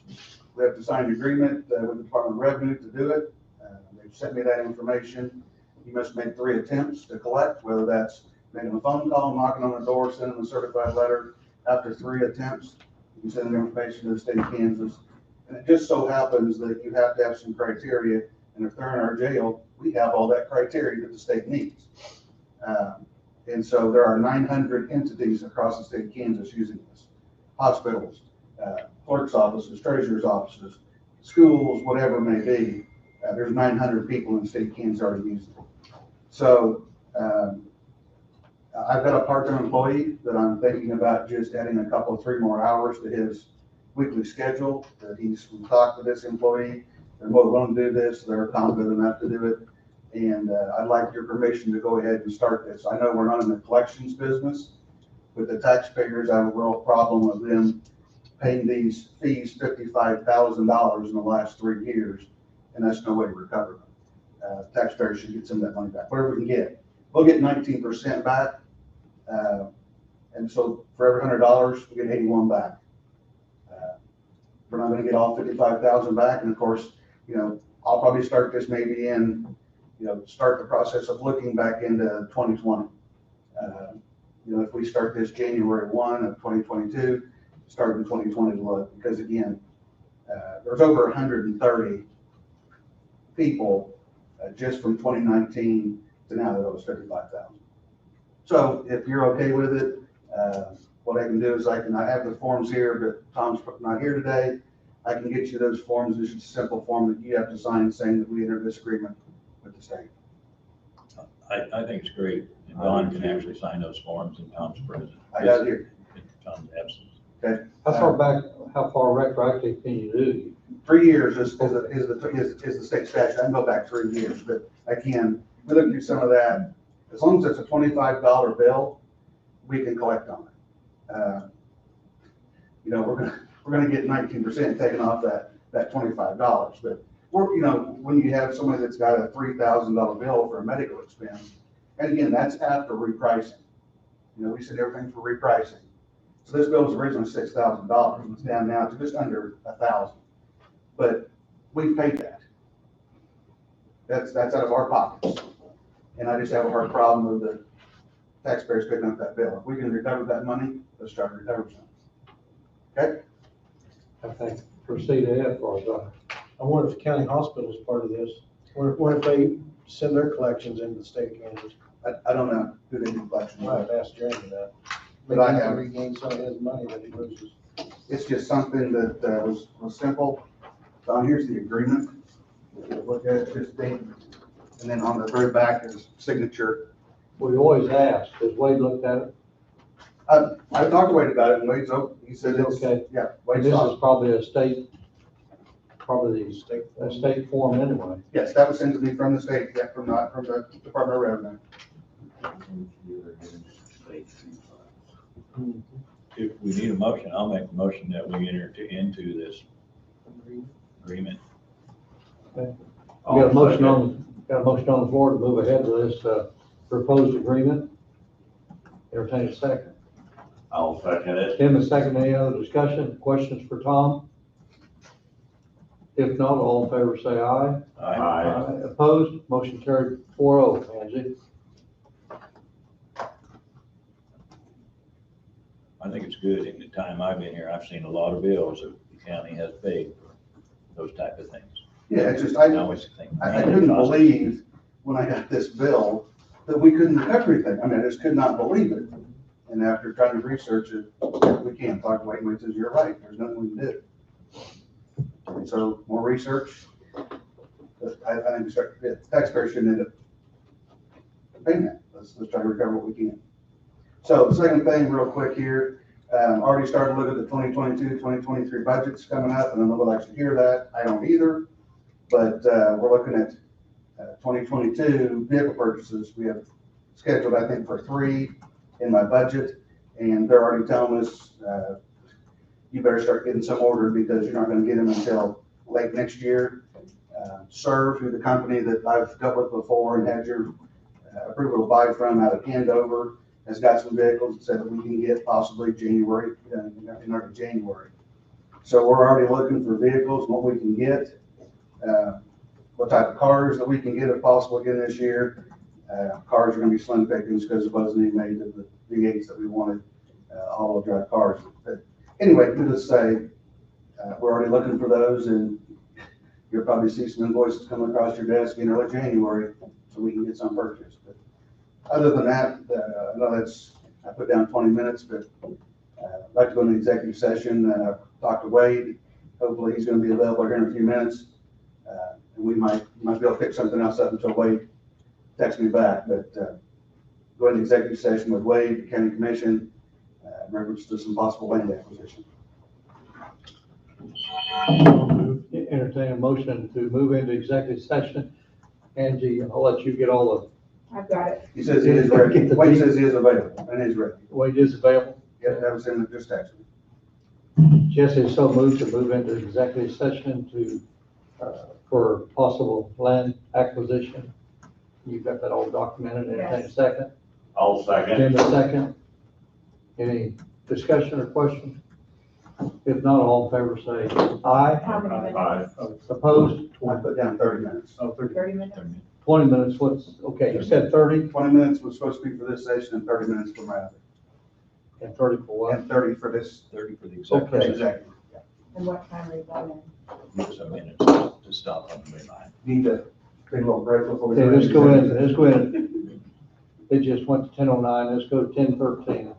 We have to sign an agreement with the Department of Revenue to do it. They've sent me that information. You must make 3 attempts to collect, whether that's making a phone call, knocking on the door, sending a certified letter. After 3 attempts, you can send the information to the state of Kansas. And it just so happens that you have to have some criteria, and if they're in our jail, we have all that criteria that the state needs. And so there are 900 entities across the state of Kansas using this. Hospitals, clerk's offices, treasurer's offices, schools, whatever it may be. There's 900 people in the state of Kansas already using it. So I've got a part-time employee that I'm thinking about just adding a couple, 3 more hours to his weekly schedule. That he's talked to this employee. They're more willing to do this. They're competent enough to do it. And I'd like your permission to go ahead and start this. I know we're not in the collections business, but the taxpayers have a real problem with them paying these fees $55,000 in the last 3 years, and that's no way to recover them. Taxpayers should get some of that money back, whatever we can get. We'll get 19% back, and so for every $100, we get 81 back. We're not going to get all 55,000 back, and of course, I'll probably start this maybe in, start the process of looking back into 2020. If we start this January 1 of 2022, start in 2020 to look, because again, there's over 130 people just from 2019 to now that owes 55,000. So if you're okay with it, what I can do is I have the forms here, but Tom's not here today. I can get you those forms. It's just a simple form that you have to sign saying that we entered this agreement with the state. I think it's great. And Don can actually sign those forms in Tom's presence. I got it here. In Tom's absence. Okay. How far retroactive can you do? 3 years is the state statute. I can go back 3 years, but I can. We look through some of that. As long as it's a $25 bill, we can collect on it. We're gonna get 19% taken off that $25, but when you have somebody that's got a $3,000 bill for a medical expense, and again, that's after repricing. We said everything for repricing. So this bill was originally $6,000. It's down now to just under $1,000. But we paid that. That's out of our pockets. And I just have a hard problem with the taxpayers picking up that bill. If we can recover that money, let's try to recover some. Okay. I think proceed ahead for us. I wonder if the county hospital is part of this. What if they send their collections into the state of Kansas? I don't know who they do collection I with. might have asked Jeremy that. But Maybe I he can have. regain some of his money that he loses. It's just something that was simple. Don, here's the agreement. Look at it, just date. And then on the very back is signature. We always ask, has Wade looked at it? I talked to Wade about it, and Wade's, he said it's, Okay. yeah, And Wade's this is fine. probably a state form anyway. Yes, that was sent to me from the state, yeah, from the Department of Revenue. If we need a motion, I'll make a motion that we enter into this agreement. We got a motion on the floor to move ahead with this, proposed agreement. Entertain a second. I'll second it. Tim, a second. Any other discussion, questions for Tom? If not, all in favor say aye. Aye. Opposed, motion carried 4-0. Angie? I think it's good. In the time I've been here, I've seen a lot of bills that the county has paid for those type of things. Yeah, it's just, I always think. I couldn't believe when I got this bill that we couldn't cover everything. I mean, I just could not believe it. And after trying to research it, we can't. Talk to Wade, Wade says, you're right, there's nothing we can do. And so more research. But I think the taxpayers shouldn't end up paying that. Let's try to recover what we can. So the second thing, real quick here, already started looking at the 2022, 2023 budgets coming up, and I know nobody likes to hear that. I don't either. But we're looking at 2022 vehicle purchases. We have scheduled, I think, for 3 in my budget, and they're already telling us, you better start getting some ordered because you're not gonna get them until late next year. Serve, who the company that I've dealt with before and had your approval to buy from out of Andover, has got some vehicles that said that we can get possibly January, in early January. So we're already looking for vehicles, what we can get, what type of cars that we can get if possible again this year. Cars are gonna be slim pickings because it wasn't even made of the V8s that we wanted, all-wheel drive cars. But anyway, needless to say, we're already looking for those, and you'll probably see some invoices coming across your desk in early January, so we can get some purchased. But other than that, I know I put down 20 minutes, but I'd like to go into executive session. Talk to Wade. Hopefully he's gonna be available here in a few minutes. And we might be able to pick something else up until Wade texts me back, but go into executive session with Wade, the county commission, in reference to some possible land acquisition. Entertain a motion to move into executive session. Angie, I'll let you get all I've got it. He says he is ready. Wade says he is available and is ready. the, Wade is available. Yeah, that was him that just texted me. Jesse so moved to move into executive session for possible land acquisition. You've got that all documented. Entertain a second. I'll second. Tim, a second. Any discussion or question? If not, all in favor say aye. How many minutes? Opposed? I put down 30 minutes. Oh, 30. 30 minutes? 20 minutes, okay, you said 30 20 minutes was supposed to be for this session and 30 minutes for my other. and 30 for what? And 30 for this. 30 for the Okay. executive. Exactly. And what time are you going in? Give us a minute to stop on the way line. Need to take a little break before we. Okay, let's go in. It just went to 10:09, let's go to 10:13.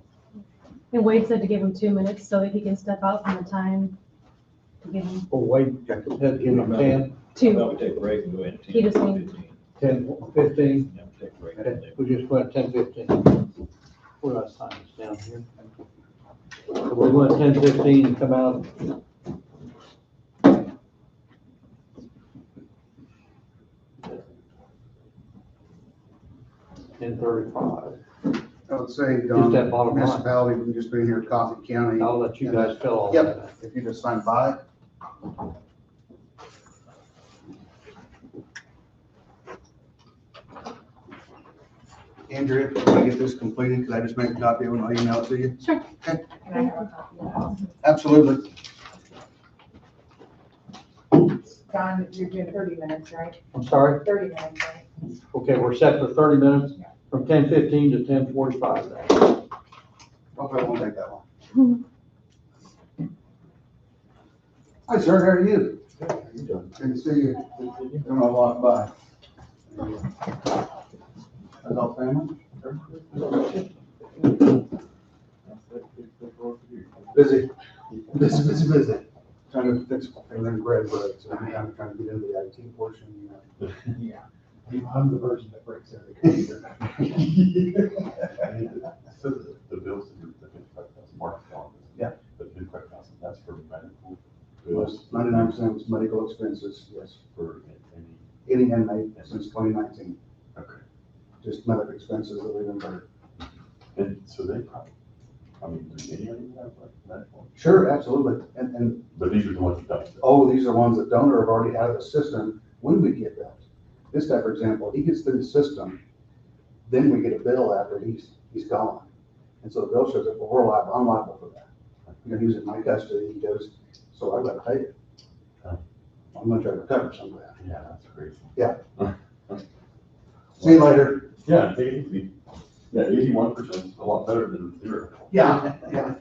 And Wade said to give him 2 minutes so that he can step out from the time to give him Oh, wait, had to give them 10, 2. Well, we take a break and go in. He just needs- 10, 15. Then we take a break. Okay, we just went 10:15. Where did I sign this down here? So we went 10:15 and come out. $10:35. I would say, Just that bottom line. municipality, we can just be here in Coffee County. I'll let you guys fill all that. Yep, if you just sign by. Andrea, can I get this completed? Because I just make a copy of it and I'll email it to you. Sure. Can I have a copy of Absolutely. that? Don, you're doing 30 minutes, right? I'm sorry? 30 minutes, right? Okay, we're set for 30 minutes from 10:15 to 10:45 then. Hopefully it won't take that long. Hi, sir, how are you? How you doing? Good to see you. Don't know a lot by. How's all family? Busy. Busy. Trying to fix everything bread, so I'm kind of trying to get into the IT portion, you know. Yeah. I'm the version that breaks everything. So the bills, the 55,000, Mark calendar. Yeah. The 55,000, that's for medical Most, bills. 99% was medical expenses, yes, For any inmate since 2019, okay. just medical expenses that we've incurred. And so they probably, I mean, do any of them have like medical? Sure, absolutely, and, But these are the ones that don't. oh, these are ones that don't or have already out of the system when we get that. This guy, for example, he gets through the system, then we get a bill after he's gone. And so the bill shows up, well, I'm liable for that. You know, he was in my custody, he goes, so I've got to pay it. I'm gonna try to recover some of that. Yeah, that's crazy. Yeah. See you later. Yeah, take it easy. Yeah, 81% is a lot better than 0. Yeah.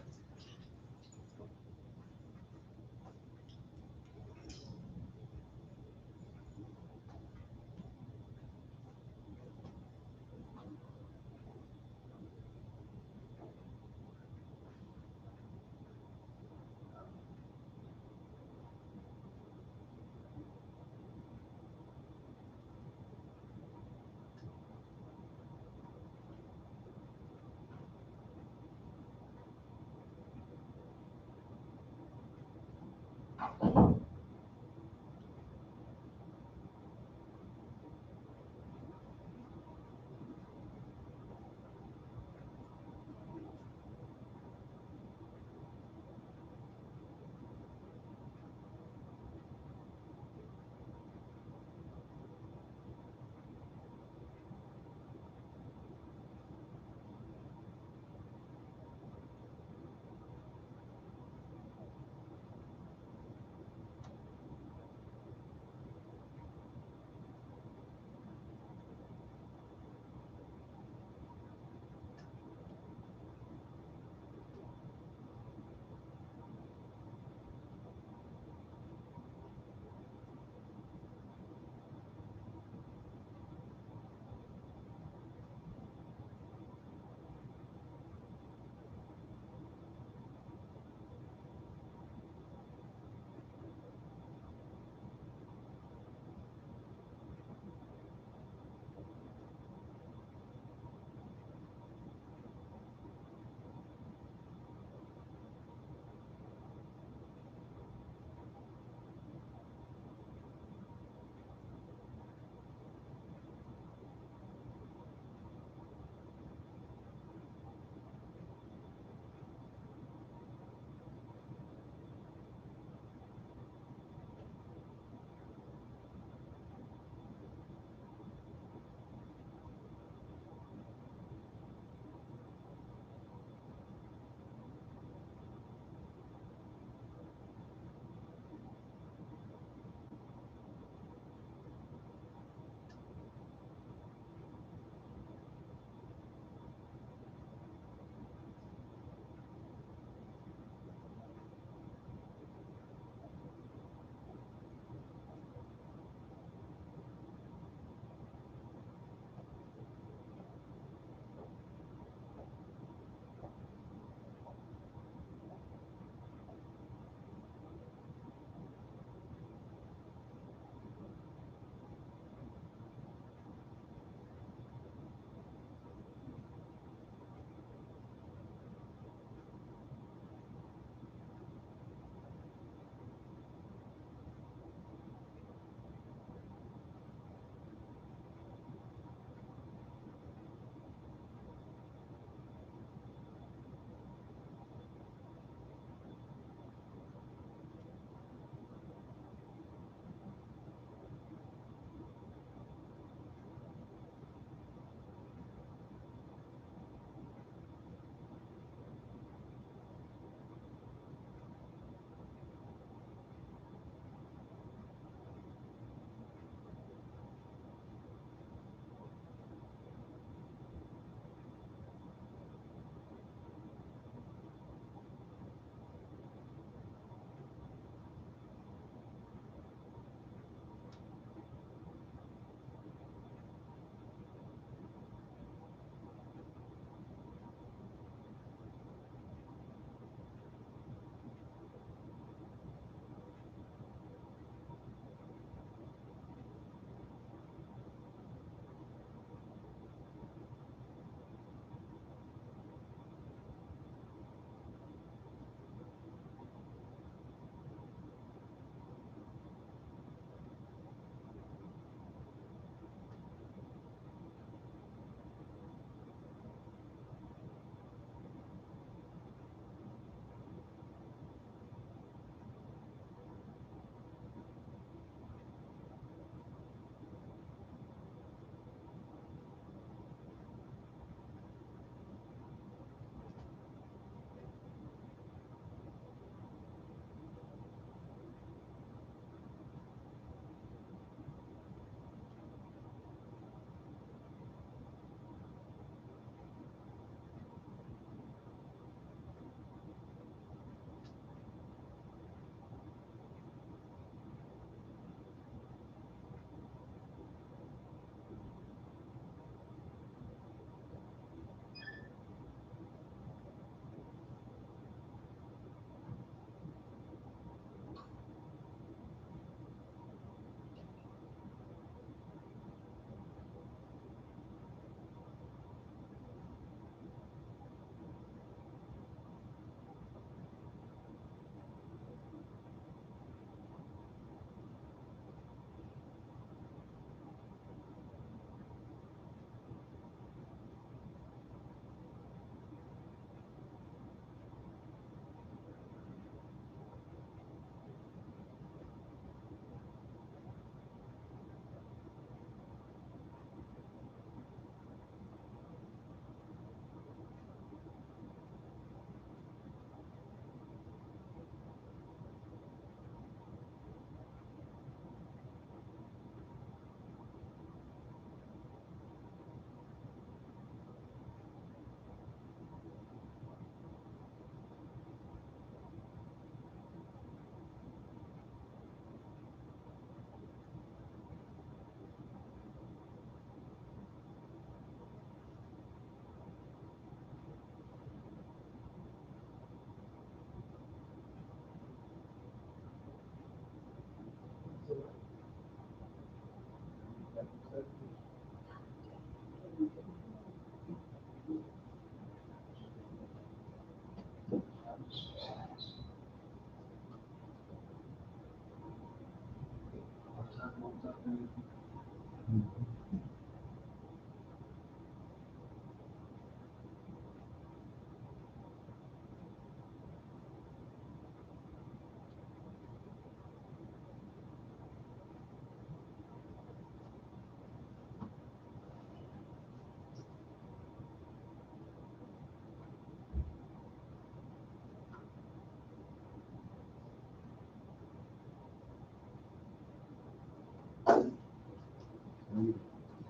Good,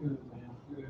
man, good.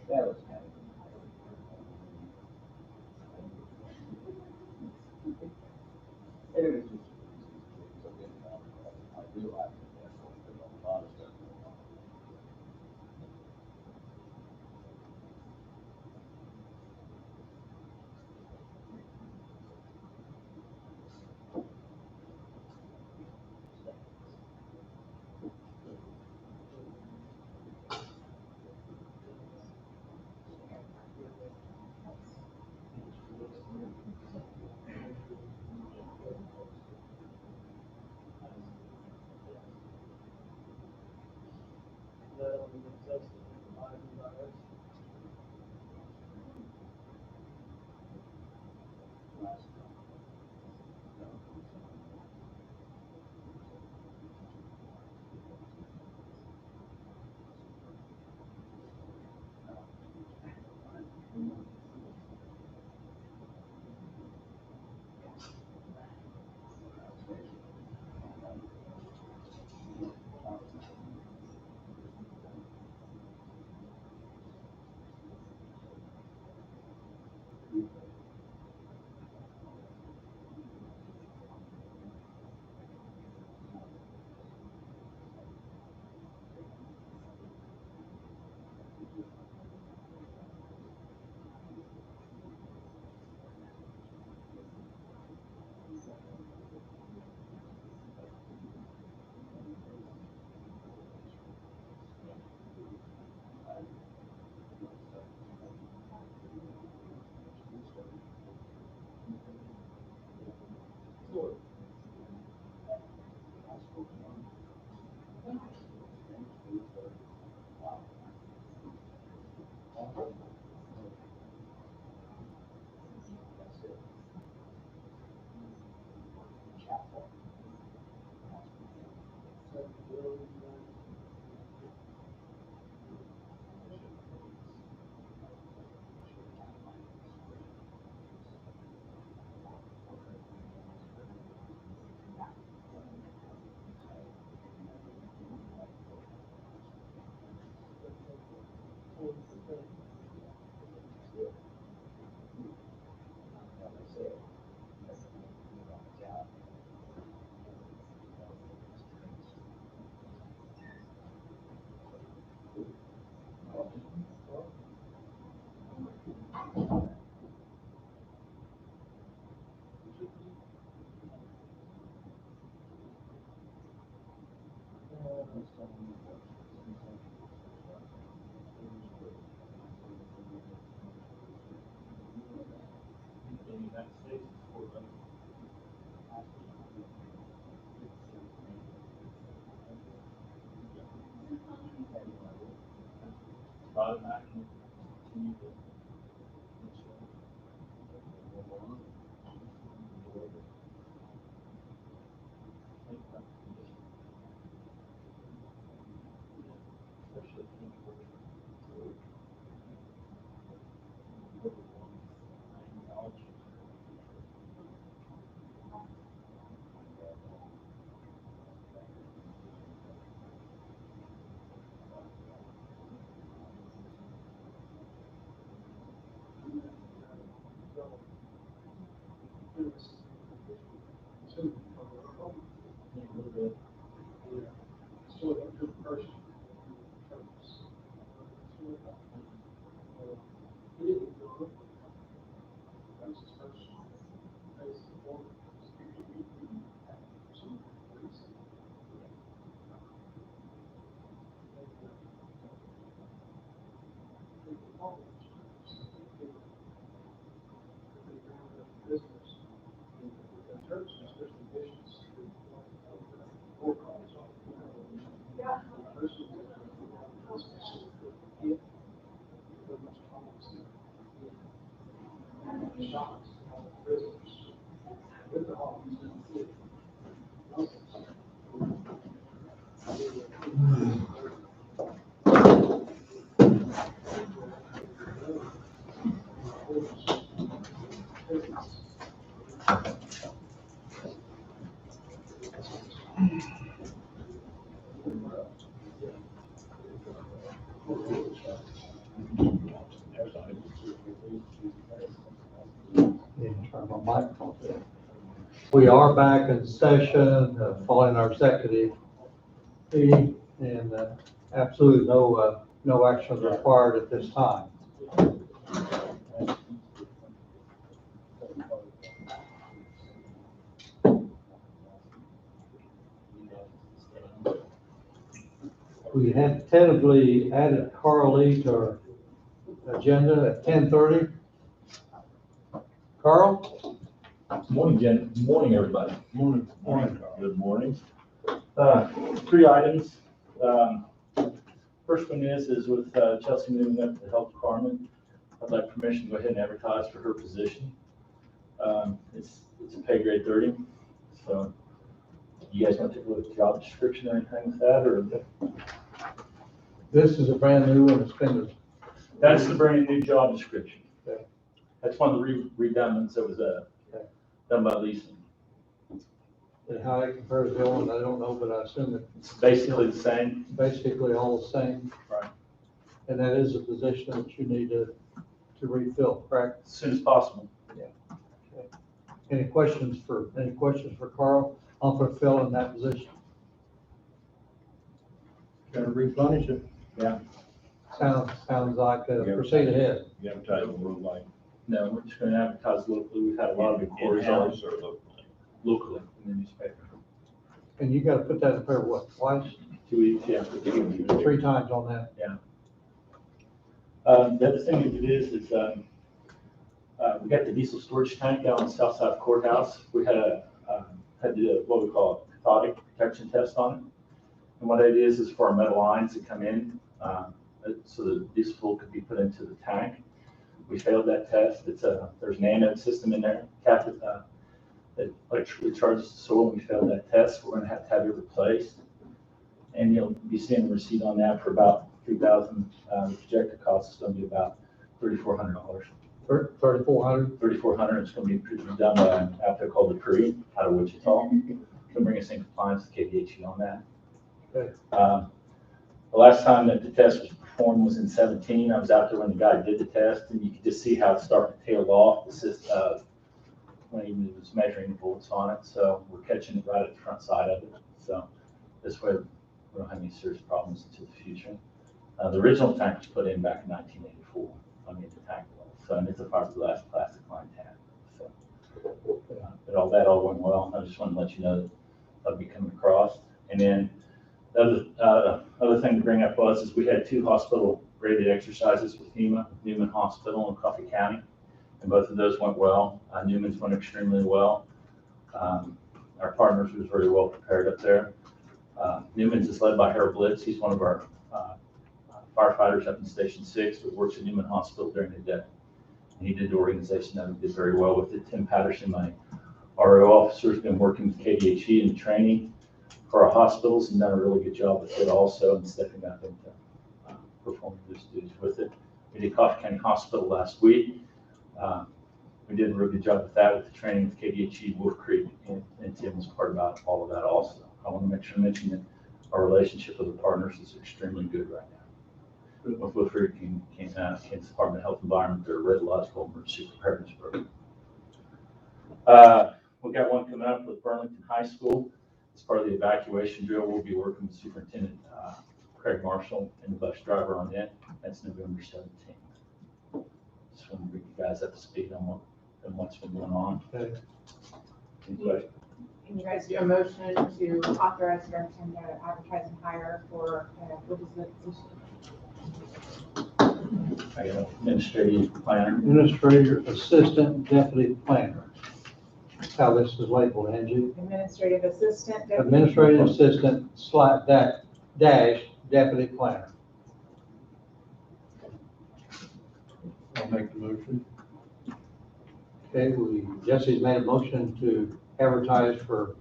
That was kind of. It was just. I do like it. There's a lot of stuff going on. Turn my microphone there. We are back in session, following our executive meeting, and absolutely no action required at this time. We had tentatively added Carl Lee to our agenda at 10:30. Carl? Morning, Jen. Morning, everybody. Morning. Good morning. Three items. First one is with Chelsea moving up to the health department. I'd like permission to go ahead and advertise for her position. It's a pay grade 30. So you guys want to take a look at the job description or anything with that, or? This is a brand new one, it's been, That's the brand new job description. Okay. That's one of the redundancies that was done by Lisa. and how it compares to the old one, I don't know, but I assume It's basically the same. it's basically all the same. Right. And that is a position that you need to refill, correct? As soon as possible. Any questions for Carl on fulfilling that position? Gotta replenish it. Sounds like, proceed ahead. You have title worldwide. No, we're just gonna advertise locally. We've had a lot of inquiries on In-house or locally? locally in the newspaper. And you gotta put that in the paper, what, twice, 2 weeks, yeah. 3 times on that? The other thing that it is we got the diesel storage tank down on the south side of the courthouse. We had to do what we call a cathodic protection test on it. And what it is for our metal lines that come in, so the diesel fuel could be put into the tank. We failed that test. There's an anode system in there, that electrically charges the soil. We failed that test. We're gonna have to have it replaced. And you'll be seeing a receipt on that for about $3,000. The projected cost is gonna be about $3,400. 3,400? $3,400. It's gonna be done by an outfit called the Cree out of Wichita. They'll bring us in compliance with KVHE on that. Okay. The last time that the test was performed was in 17. I was out there when the guy did the test, and you could just see how it's starting to tail off. When he was measuring the bullets on it. So we're catching it right at the front side of it. So this way we don't have any serious problems into the future. The original tank was put in back in 1984. I mean, the tank was. So, and it's a fiberglass plastic line tank. So, but all that all went well. I just wanted to let you know that I'll be coming across. And then the other thing to bring up is we had 2 hospital graded exercises with HEMA, Newman Hospital and Coffee County. and both of those went well. Newman's went extremely well. Our partners was very well prepared up there. Newman's is led by Harold Blitz. He's one of our firefighters up in Station 6, but works at Newman Hospital during the day. And he did the organization that did very well with it. Tim Patterson, my RO officer, has been working with KDHE in the training for our hospitals and done a really good job with it also, and stepping up into performing those duties with it. We did Coffee County Hospital last week. We did a really good job with that, with the training with KDHE, Wolf Creek, and Tim was part about all of that also. I want to make sure to mention that our relationship with the partners is extremely good right now. With Wolf Creek and Kansas Department of Health and Environment, their radiological emergency preparedness program. We got one coming up with Burlington High School. As part of the evacuation drill, we'll be working with Superintendent Craig Marshall and the bus driver on that. That's November 17th. Just want to bring you guys up to speed on what's been going on. Okay. Any questions? Can you guys do a motion to authorize Darrington to advertise and hire for, what is the position? I got an administrative planner. Administrator, assistant, deputy planner. That's how this is labeled, Angie. Administrative assistant. deputy- Administrative assistant / dash deputy planner. I'll make the motion. Okay, Jesse's made a motion to advertise for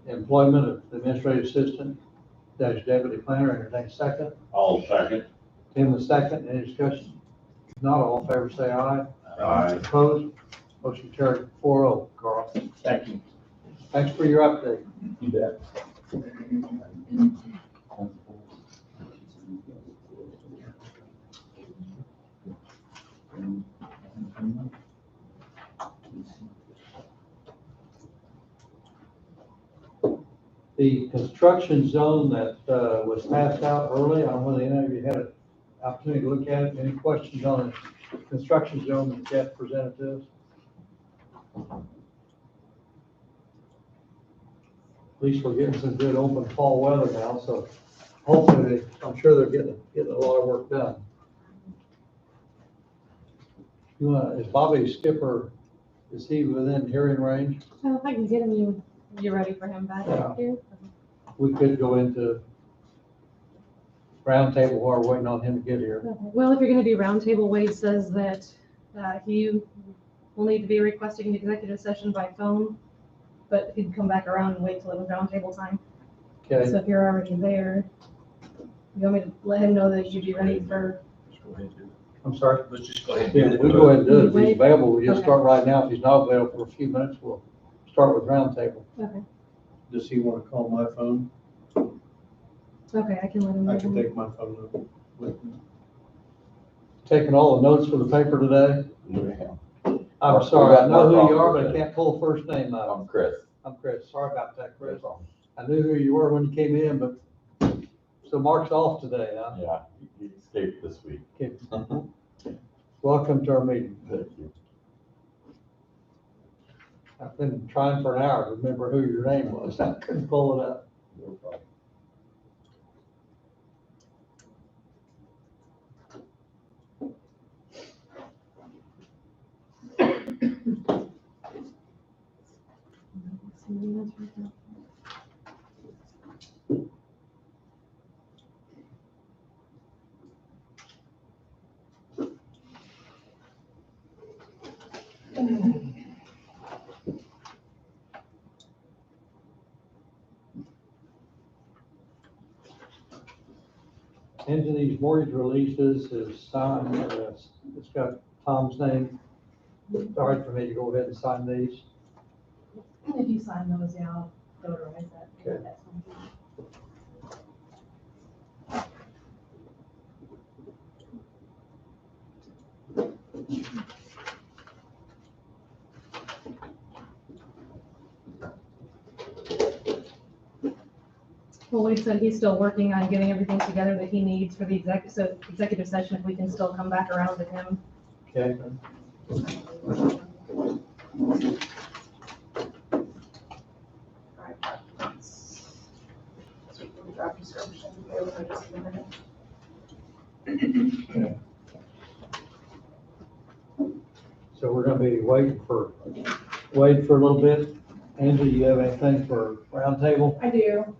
employment of administrative assistant / deputy planner. Entertain second. All second. Tim the second. Any discussion? If not, all in favor say aye. Aye. Opposed? Motion carried 4-0. Carl, Thank you. thanks for your update. You bet. The construction zone that was passed out early, I don't know whether any of you had an opportunity to look at it. Any questions on the construction zone that Jeff presented to us? At least we're getting some good open fall weather now, so hopefully, I'm sure they're getting a lot of work done. Is Bobby Skipper, is he within hearing range? So if I can get him, you ready for him back Yeah. here? We could go into roundtable while we're waiting on him to get here. Okay. Well, if you're gonna do roundtable, Wade says that he will need to be requesting an executive session by phone, but he'd come back around and wait till it was roundtable time. Okay, So if you're already there, you want me to let him know that you'd be ready for, Let's go ahead and do it. I'm sorry. Let's just go ahead and Yeah, do it. we go ahead and do it. If he's Wait. available, we just Okay. start right now. If he's not available for a few minutes, we'll start with roundtable. okay, Does he want to call my phone? okay, I can let him I know. can take my phone with me. Taking all the notes for the paper today. Yeah. I'm sorry, I know who you are, but I can't pull the first name out. I'm Chris. I'm Chris. Sorry about that, Chris. I knew who you were when you came in, but, so Mark's off today, huh? Yeah, he escaped this week. Okay. Welcome to our meeting. Thank you. I've been trying for an hour to remember who your name was. I couldn't pull it up. No problem. Into these mortgage releases is signed, it's got Tom's name. It's all right for me to go ahead and sign these. If you sign those, yeah, I'll notarize that. Okay. That's fine. Well, Wade said he's still working on getting everything together that he needs for the executive session, if we can still come back around to him. Okay. Job description, bear with me just a minute. So we're gonna be waiting for a little bit. Angie, you have anything for roundtable? I do.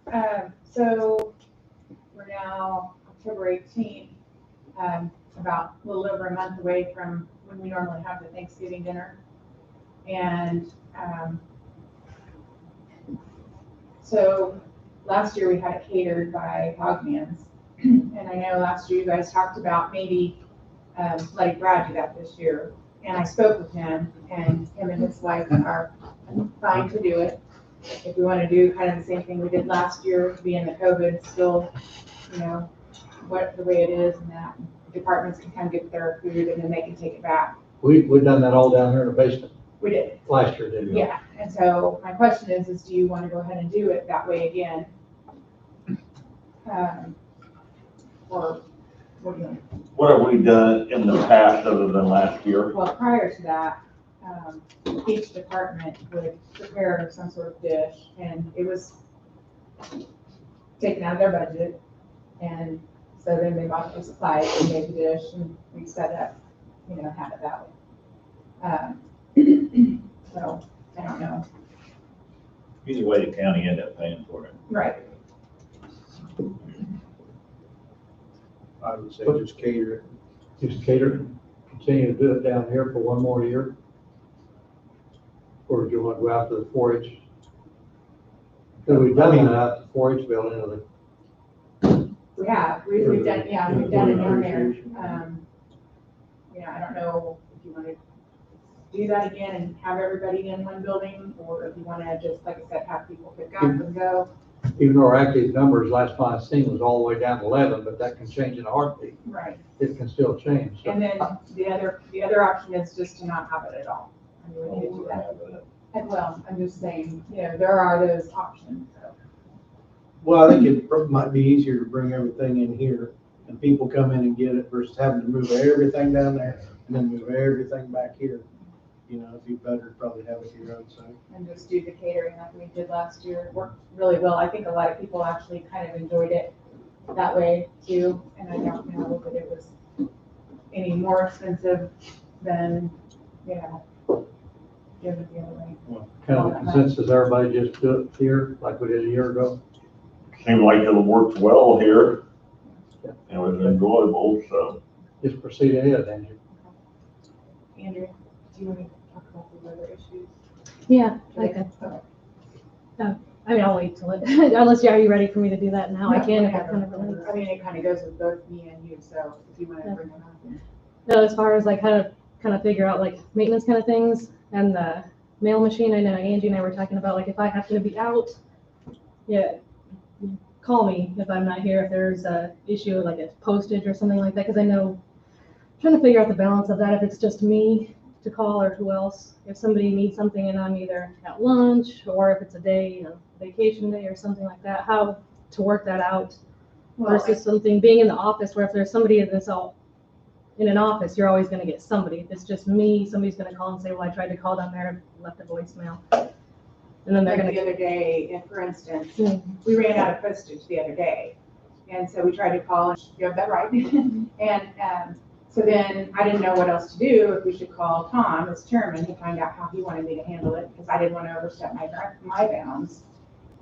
So we're now October 18th, about a little over a month away from when we normally have the Thanksgiving dinner. And so last year we had it catered by Hogman's. And I know last year you guys talked about maybe letting Brad do that this year. And I spoke with him, and him and his wife are fine to do it. If we want to do kind of the same thing we did last year, being the COVID still, you know, what the way it is, and that departments can come get their food and then they can take it back. We've done that all down here in the basement We did. last year, didn't we? Yeah, and so my question is do you want to go ahead and do it that way again? Or what do you want? What have we done in the past other than last year? Well, prior to that, each department would prepare some sort of dish, and it was taken out of their budget. And so then they bought the supplies and made the dish, and we set up, you know, had it that way. So, I don't know. Either way, the county ended up paying for it. Right. I would say just cater it. Just cater, continue to do it down here for one more year? Or do you want to go out to the 4-H? Because we've done it out at the 4-H building of the. We have, we've done, yeah, we've done it down there. You know, I don't know if you want to do that again and have everybody in one building, or if you want to just, like I said, have people pick up and go. Even though our active numbers last time I seen was all the way down to 11, but that can change in a heartbeat. Right. It can still change. So And then the other option is just to not have it at all. I mean, we need to do that. And well, I'm just saying, you know, there are those options, so. Well, I think it might be easier to bring everything in here and people come in and get it versus having to move everything down there and then move everything back here. You know, it'd be better to probably have it here outside. And just do the catering like we did last year. It worked really well. I think a lot of people actually kind of enjoyed it that way too. And I don't know that it was any more expensive than, you know, doing it the other way. kind of the consensus, everybody just do it here like we did a year ago. Seemed like it worked well here. It was enjoyable, so. Just proceed ahead, Andrew. Andrew, do you want to talk about the other issues? Yeah, I can. Okay. I mean, I'll wait till it, unless are you ready for me to do that now? I can if it kind of relates. I mean, it kind of goes with both me and you, so if you want to bring it up. No, as far as like how to kind of figure out like maintenance kind of things and the mail machine, I know Angie and I were talking about, like, if I happen to be out, yeah, call me if I'm not here, if there's a issue like a postage or something like that, because I know, trying to figure out the balance of that, if it's just me to call or who else, if somebody needs something and I'm either at lunch, or if it's a day, you know, vacation day or something like that, how to work that out versus something being in the office where if there's somebody that's all in an office, you're always going to get somebody. If it's just me, somebody's going to call and say, well, I tried to call down there and left a voicemail. And then they're Like going the to. other day, if, for instance, we ran out of postage the other day. And so we tried to call, and you have that right. And so then I didn't know what else to do, if we should call Tom as chairman to find out how he wanted me to handle it, because I didn't want to overstep my bounds.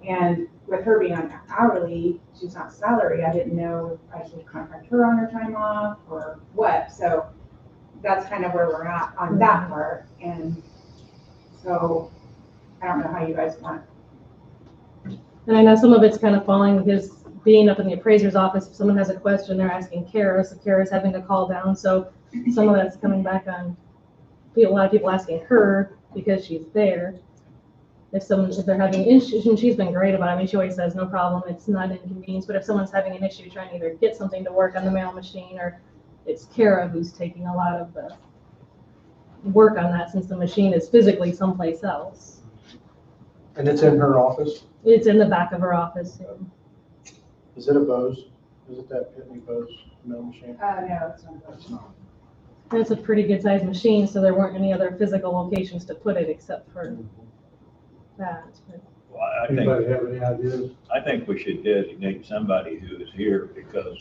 And with her being on hourly, she's not salary, I didn't know if I should contact her on her time off or what. So that's kind of where we're at on that part. And so I don't know how you guys want. And I know some of it's kind of falling with his being up in the appraiser's office. If someone has a question, they're asking Kara, so Kara's having to call down. So some of that's coming back on a lot of people asking her because she's there. If they're having issues, and she's been great about it. I mean, she always says, no problem, it's not an inconvenience. But if someone's having an issue trying to either get something to work on the mail machine, or it's Kara who's taking a lot of the work on that since the machine is physically someplace else. And it's in her office? It's in the back of her office. Is it a Bose? Is it that Pitney Bose mail machine? No, it's not. And it's a pretty good sized machine, so there weren't any other physical locations to put it except for that. Well, I Anybody have any ideas? think we should designate somebody who is here, because,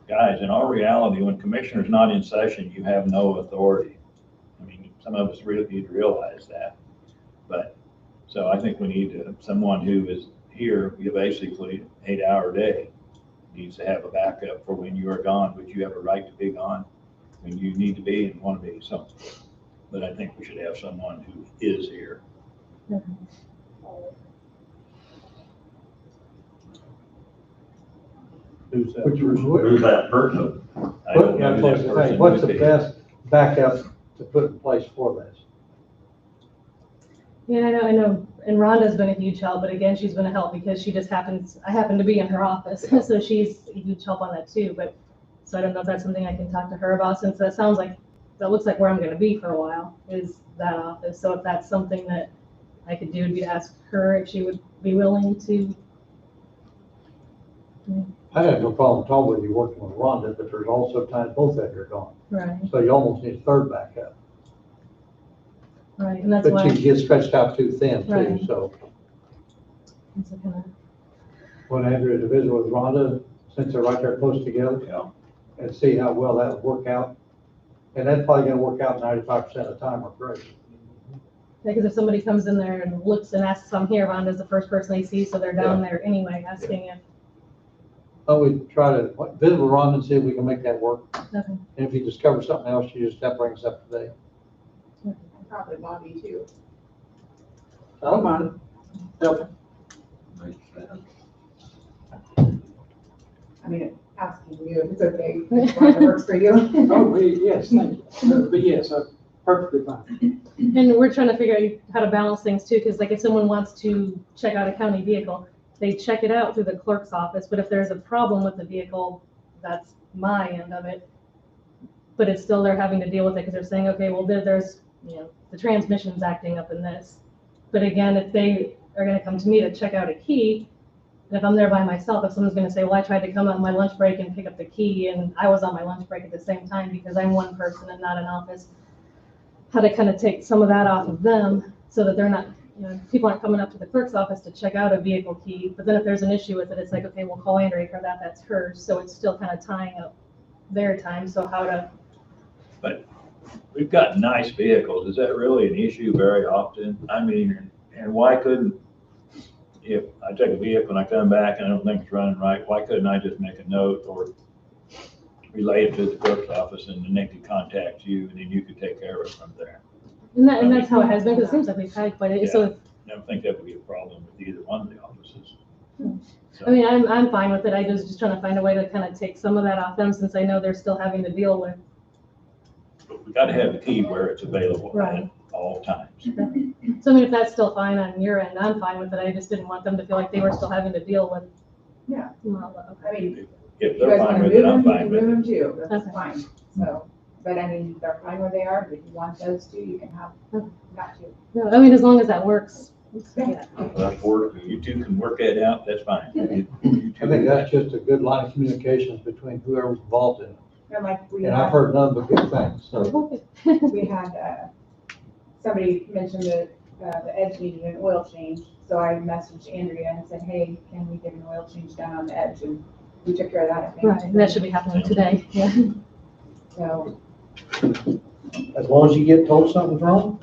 guys, in all reality, when commissioner's not in session, you have no authority. I mean, some of us really need to realize that. But, so I think we need someone who is here, basically 8-hour day, needs to have a backup for when you are gone, but you have a right to be gone when you need to be and want to be. So, but I think we should have someone who is here. Who's that? Who's that person? I don't know who that person What's would the be. best backup to put in place for this? Yeah, I know, and Rhonda's been a huge help, but again, she's been a help because she just I happen to be in her office, so she's a huge help on that too, but, so I don't know if that's something I can talk to her about, since that looks like where I'm gonna be for a while, is that office, so if that's something that I could do, would be to ask her if she would be willing to. I have no problem at all with you working with Rhonda, but there's also times both of you are gone. Right, So you almost need a third backup. right, and that's But why. you get stretched out too thin too, Right. so It's a kinda- when Andrea to visit with Rhonda, since they're right there close together, Yeah. and see how well that would work out. And that's probably gonna work out 95% of the time or great. Because if somebody comes in there and looks and asks, I'm here, Rhonda's the first person they see, so they're down there anyway, asking if, But we try to visit with Rhonda and see if we can make that work. okay. And if you discover something else, you just have to bring us up to date. And probably Bobby too. I don't mind. Yep. Makes sense. I mean, asking you if it's okay, if it works for you. Oh, yes, thank you. But yes, perfectly fine. And we're trying to figure out how to balance things too, because like if someone wants to check out a county vehicle, they check it out through the clerk's office, but if there's a problem with the vehicle, that's my end of it. But it's still, they're having to deal with it because they're saying, okay, well, there's, the transmission's acting up in this. But again, if they are gonna come to me to check out a key, and if I'm there by myself, if someone's gonna say, well, I tried to come on my lunch break and pick up the key, and I was on my lunch break at the same time because I'm one person and not an office, how to kind of take some of that off of them so that they're not, people aren't coming up to the clerk's office to check out a vehicle key. But then if there's an issue with it, it's like, okay, we'll call Andrea for that, that's hers. So it's still kind of tying up their time. So how to, But we've got nice vehicles. Is that really an issue very often? I mean, and why couldn't, if I take a vehicle and I come back and I don't think it's running right, why couldn't I just make a note or relay it to the clerk's office and then they could contact you and then you could take care of it from there? and that's how it has been, because it seems like we've had quite a, so, I don't think that would be a problem with either one of the offices. I mean, I'm fine with it. I was just trying to find a way to kind of take some of that off them, since I know they're still having to deal with. But we got to have the key where it's available Right. at all times. So I mean, if that's still fine on your end, I'm fine with it. I just didn't want them to feel like they were still having to deal with. Yeah. Well, I mean, If you they're guys fine wanna with move it, I'm them, you fine can with move it. them too, that's Okay. fine. So, but I mean, they're fine where they are, but if you want those two, you can have, not to. No, I mean, as long as that works. Yeah. That's work. You two can work that out, that's fine. You two- I think that's just a good line of communications between whoever's involved in it. And like we And I've had, heard none but good things, so. we had, somebody mentioned that, the edge needed an oil change. So I messaged Andrea and said, hey, can we get an oil change done on the edge? And we took care of that, I think. Right, that should be happening today, yeah. So, As long as you get told something's wrong,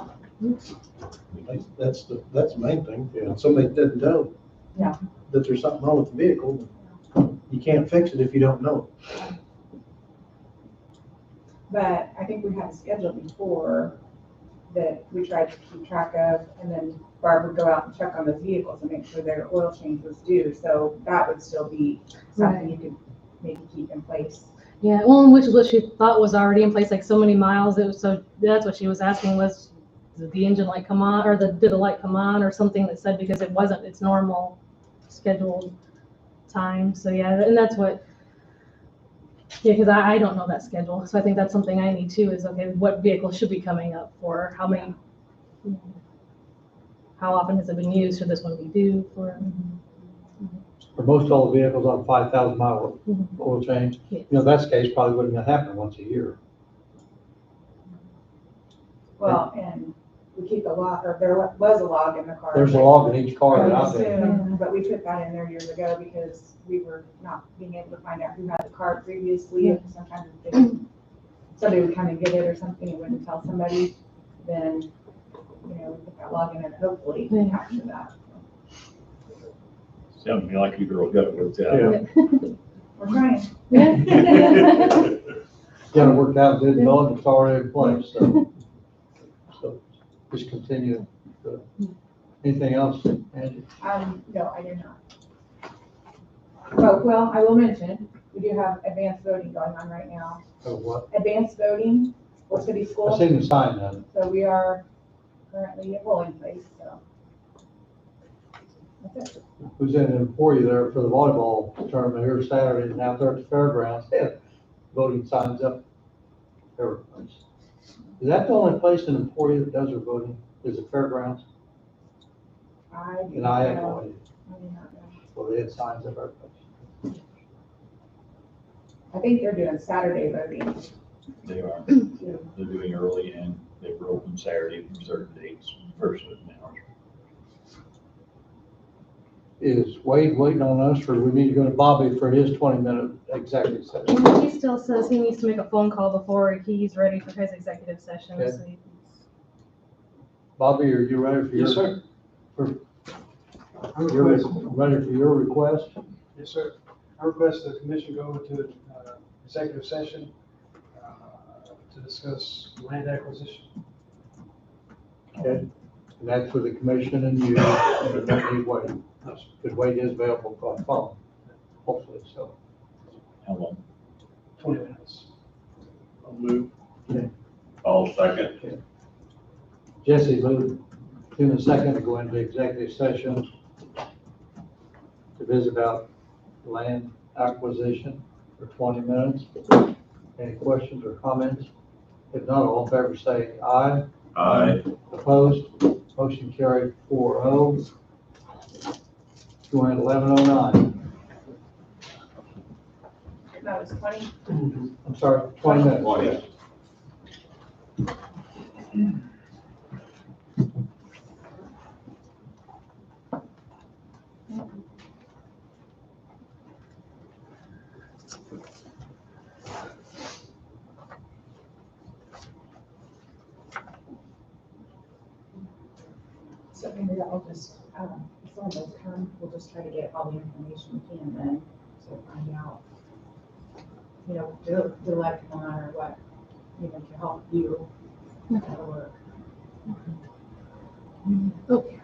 that's the main thing. If somebody doesn't know Yeah. that there's something wrong with the vehicle, you can't fix it if you don't know. but I think we had a schedule before that we tried to keep track of, and then Barb would go out and check on the vehicles and make sure their oil change was due, so that would still be something you could maybe keep in place. Yeah, well, and which is what she thought was already in place, like so many miles, it was, so that's what she was asking was, did the engine light come on, or did the light come on, or something that said, because it wasn't its normal scheduled time, so yeah, and that's what, yeah, because I don't know that schedule, so I think that's something I need too, is, okay, what vehicle should be coming up for, how many, how often has it been used, should this one be due for? For most all the vehicles on 5,000 mile Mhm. oil change, Yeah. that's case probably wouldn't happen once a year. Well, and we keep a log, or there was a log in the car. There's a log in each car I that would I've been. assume, but we put that in there years ago because we were not being able to find out who had the car previously, and sometimes somebody would come and get it or something, it wouldn't tell somebody. then, we put that login and hopefully Yeah. capture that. Sounds to me like you girls got it worked out. We're trying. Yeah. Got it worked out, didn't know it, it's already in place, so just continue. Anything else, Andy? No, I do not. Oh, well, I will mention, we do have advanced voting going on right now. Or what? Advanced voting for city I've schools. seen the sign then. So we are currently at polling place, so. That's it. Who's in it for you there for the volleyball tournament here Saturday, and out there at the fairgrounds, they have voting signs up every place. Is that the only place in Emporia that does their voting, is the fairgrounds? I do And not I have no know. idea. I do not know. Well, they had signs up every place. I think they're doing Saturday voting They are. too. They're doing early and they were open Saturday for certain dates, first certain hours. Is Wade waiting on us, or we need to go to Bobby for his 20-minute executive session? He still says he needs to make a phone call before he's ready for his executive session. Okay. So Bobby, are you ready for your? Yes, sir. I You're request, ready for your request? yes, sir. I request the commission go into executive session to discuss land acquisition. Okay. And that's for the commission and you, and you don't need Wade, because Wade is available by phone, hopefully, so. How long? 20 minutes. I'll move. All second. Jesse moved in a second to go into executive session to visit about land acquisition for 20 minutes. Any questions or comments? If not, all in favor say aye. Aye. Opposed? Motion carried 4-0. Going at 11:09. That was 20. I'm sorry, 20 minutes. 20. So maybe I'll just, if one of those come, we'll just try to get all the information we can then, so find out, do let come on or what, to help you. That'll work. okay.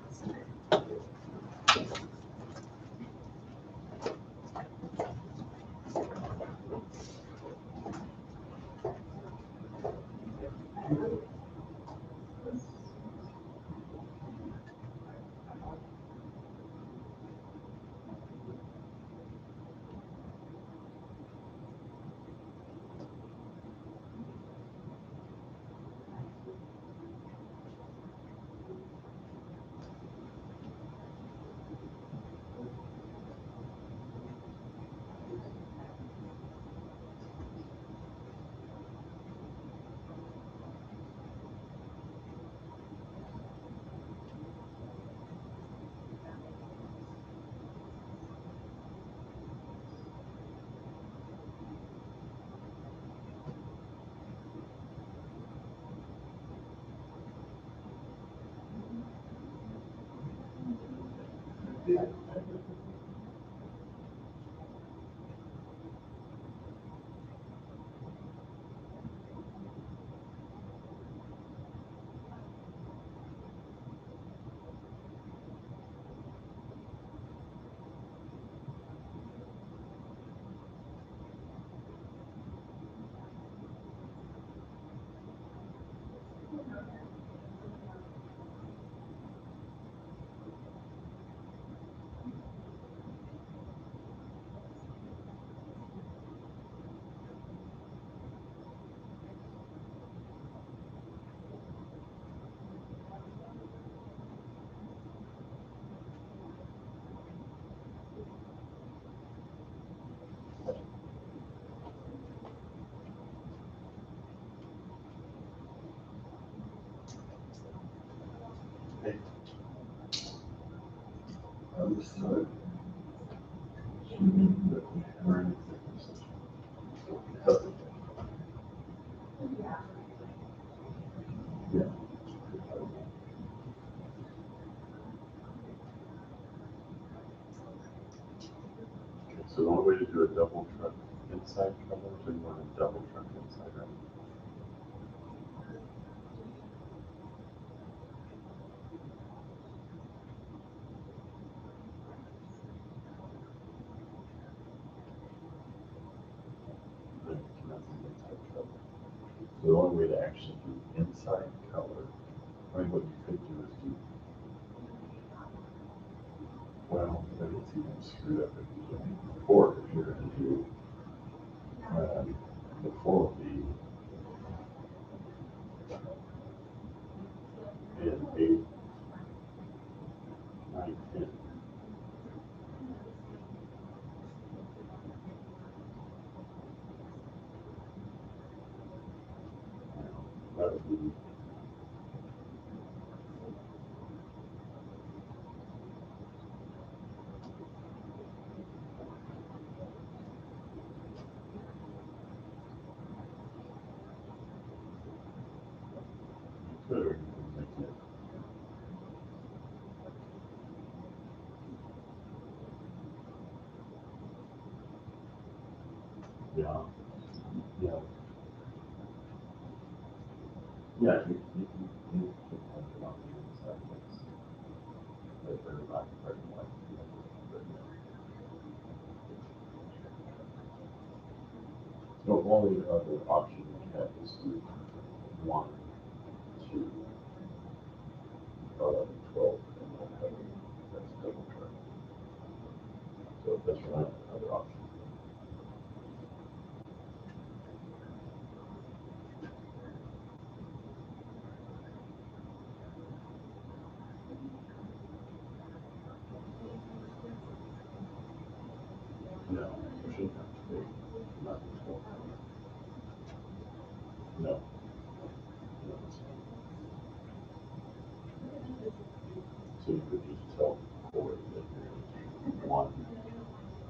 do a double truck inside color, so you want a double truck inside, right? No, you cannot do inside color. So the only way to actually do inside color, I mean, what you could do is do, well, but it's even screwed up if you do before, if you're gonna do, before would be in 8, 9, 10. That would be, good, or you can make it, yeah, yeah. Yeah, you can have it on the inside, that's, they're not very like, but yeah. So all the other option you have is to 1, 2, 11, 12, and then have, that's double truck. So that's one other option. No, there shouldn't have to be, not 12. No. No, it's not. So you could just tell Corey that you're going to do 1,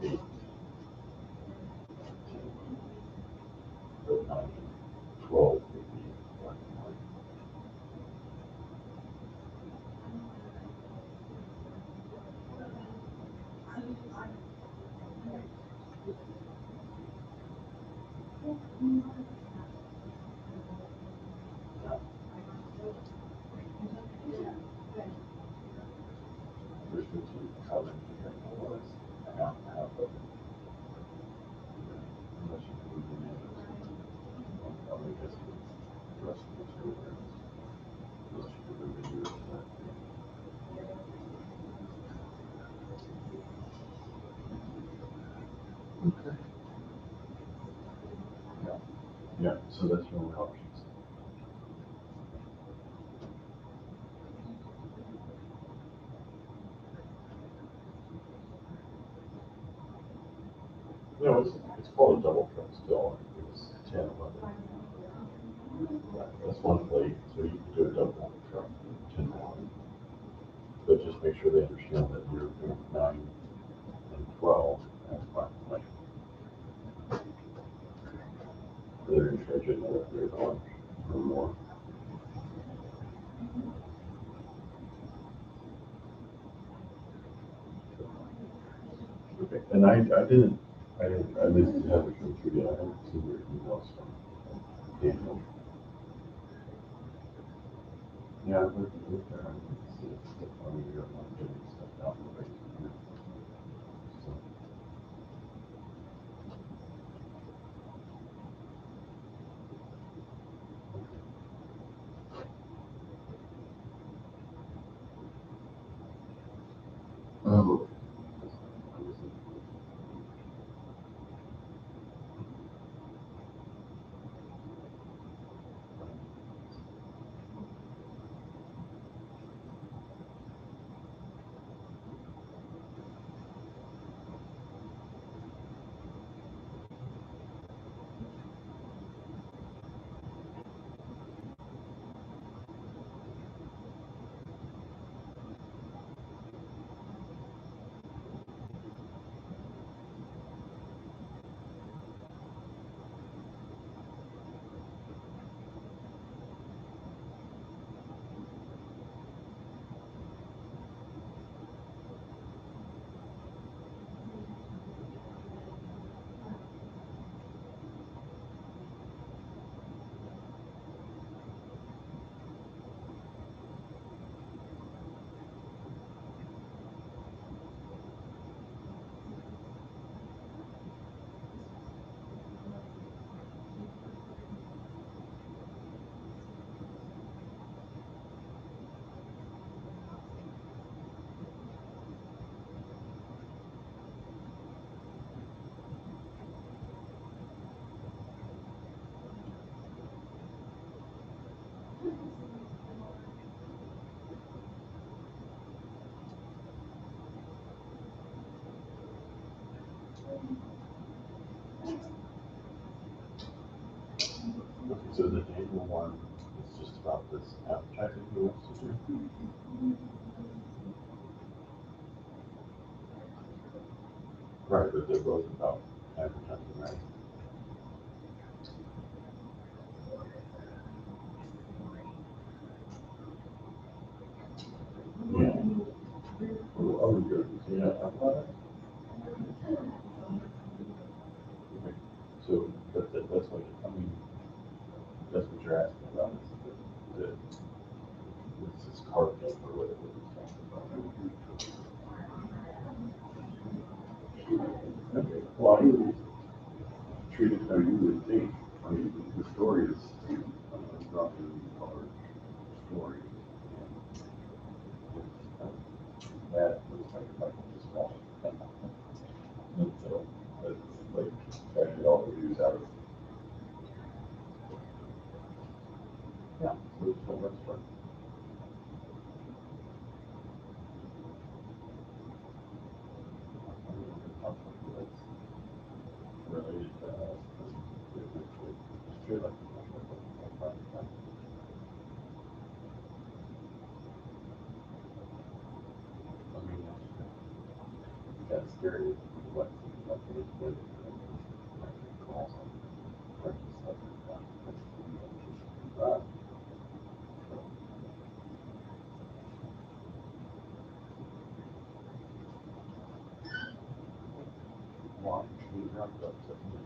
8, 10, but 9, 12 would be black and white. Yeah. There's 15 colors, you can more or less half of it. Unless you can move in one color, I guess the rest of it's really there. Unless you can move in yours to that. Okay. Yeah. Yeah, so that's your only options. No, it's called a double truck still, it's 10, 11. That's one plate, so you can do a double truck, 10, 11. But just make sure they understand that you're doing 9 and 12 as black and white. They're going to charge you another $3 or more. Okay, and I didn't have it come through yet. I haven't seen your emails from Daniel. Yeah, I've looked there. I didn't see it. I mean, you're not getting stuff out in the basement here. So, oh. Okay, so the Daniel one is just about this advertising he wants to do. Right, but they're both about advertising, right? Yeah. Oh, good. Yeah, I thought it. Okay. So, that's what, I mean, that's what you're asking about, is it's this car thing or whatever it's talking about. Okay, well, I would treat it how you would think. I mean, the story is, not really our story. That looks like a small. And so, that's like, trying to get all the views out of it. Yeah, so that's fun. Related to us, it's true, like, I mean, that's scary, what, like, when calls on practice stuff like that. Right. Why? You have to upset me.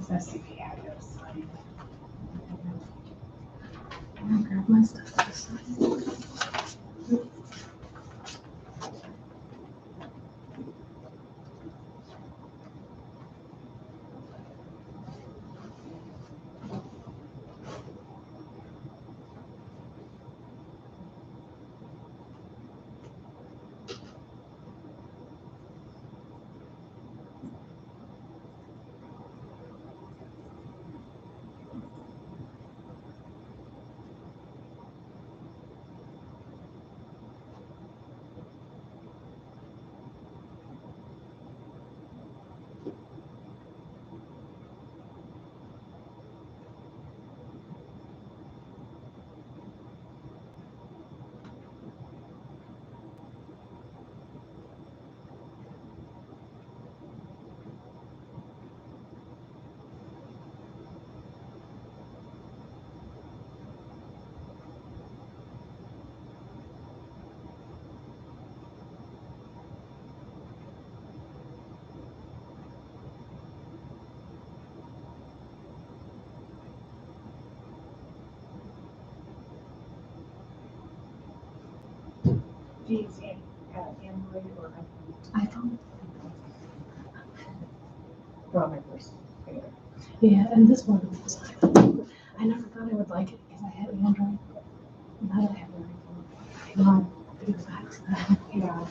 Let's see the address. I'll grab my stuff. Do you use Android or iPhone. well, my first favorite? Yeah, and this one, I never thought I would like it because I had Android. Now that I have an iPhone, no, it was accident. Yeah.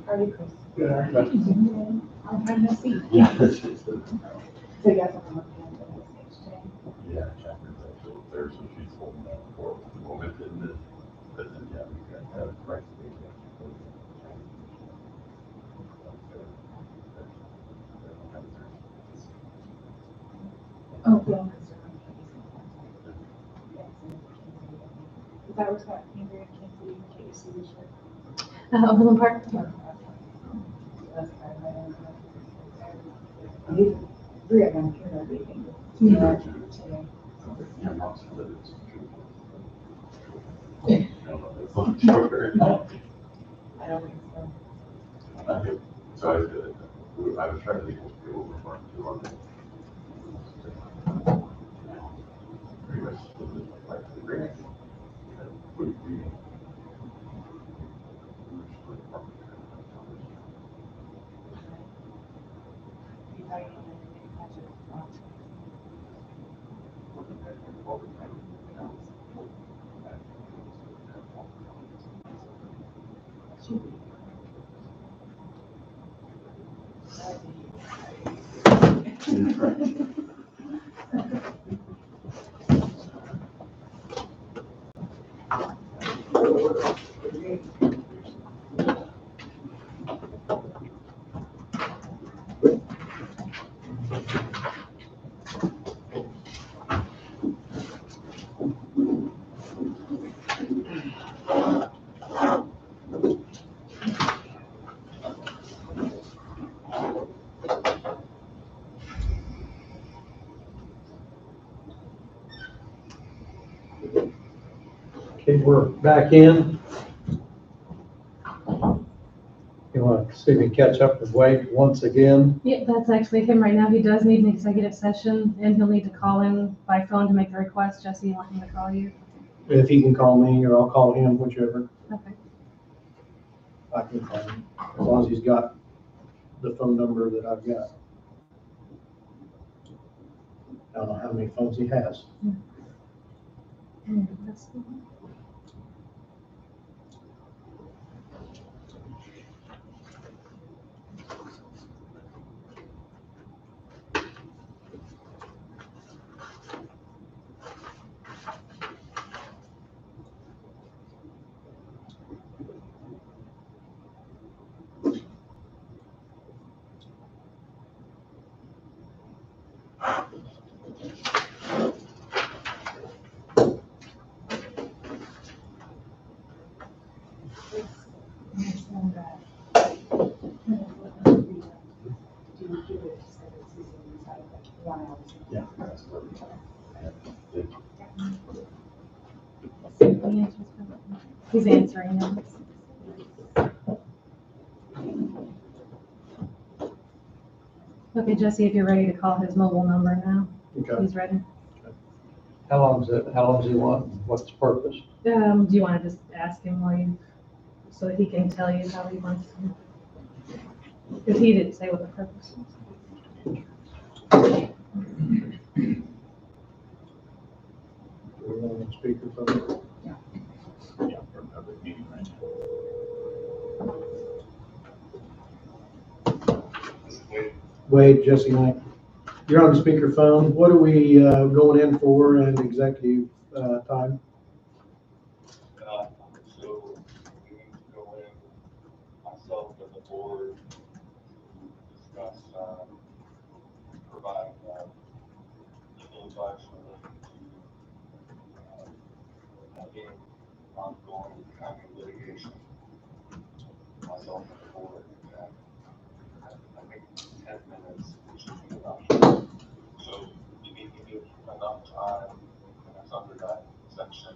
Are you Chris? Yeah. I'm trying to see. Yeah, that's just, So you guys have to look at the message today. yeah, chapter, actually, there's some she's holding that for the moment, and then, but then, yeah, we got that right. Oh, yeah. Is that what's that, Andrea, Kansas City, KC this year? Overland Park. Three of them here are leaving. Yeah. Today. Yeah, not so that it's. Sure. I don't think so. I think, so I was trying to think what people were referring to on it. Pretty much, like the grant. We Okay, we're back in. You want to see if we can catch up with Wade once again? Yeah, that's actually him right now. He does need an executive session and he'll need to call in by phone to make the request. Jesse, you want him to call you? If he can call me or I'll call him, whichever. Okay. I can call him, as long as he's got the phone number that I've got. I don't know how many phones he has. That's- Yeah, that's what He's answering them. Okay, Jesse, if you're ready to call his mobile number now, Okay. he's ready. How long does he want? What's the purpose? Do you want to just ask him while you, so that he can tell you how he wants to? Because he didn't say what the purpose is. We're on speakerphone. Yeah, for a public meeting right now. Wade, Jesse Knight. You're on speakerphone. What are we going in for in executive time? So we need to go in, myself and the board, to discuss, provide, legal advice related to, again, ongoing county litigation. Myself and the board, and I think 10 minutes should be enough. So you need to give enough time, and it's under that section.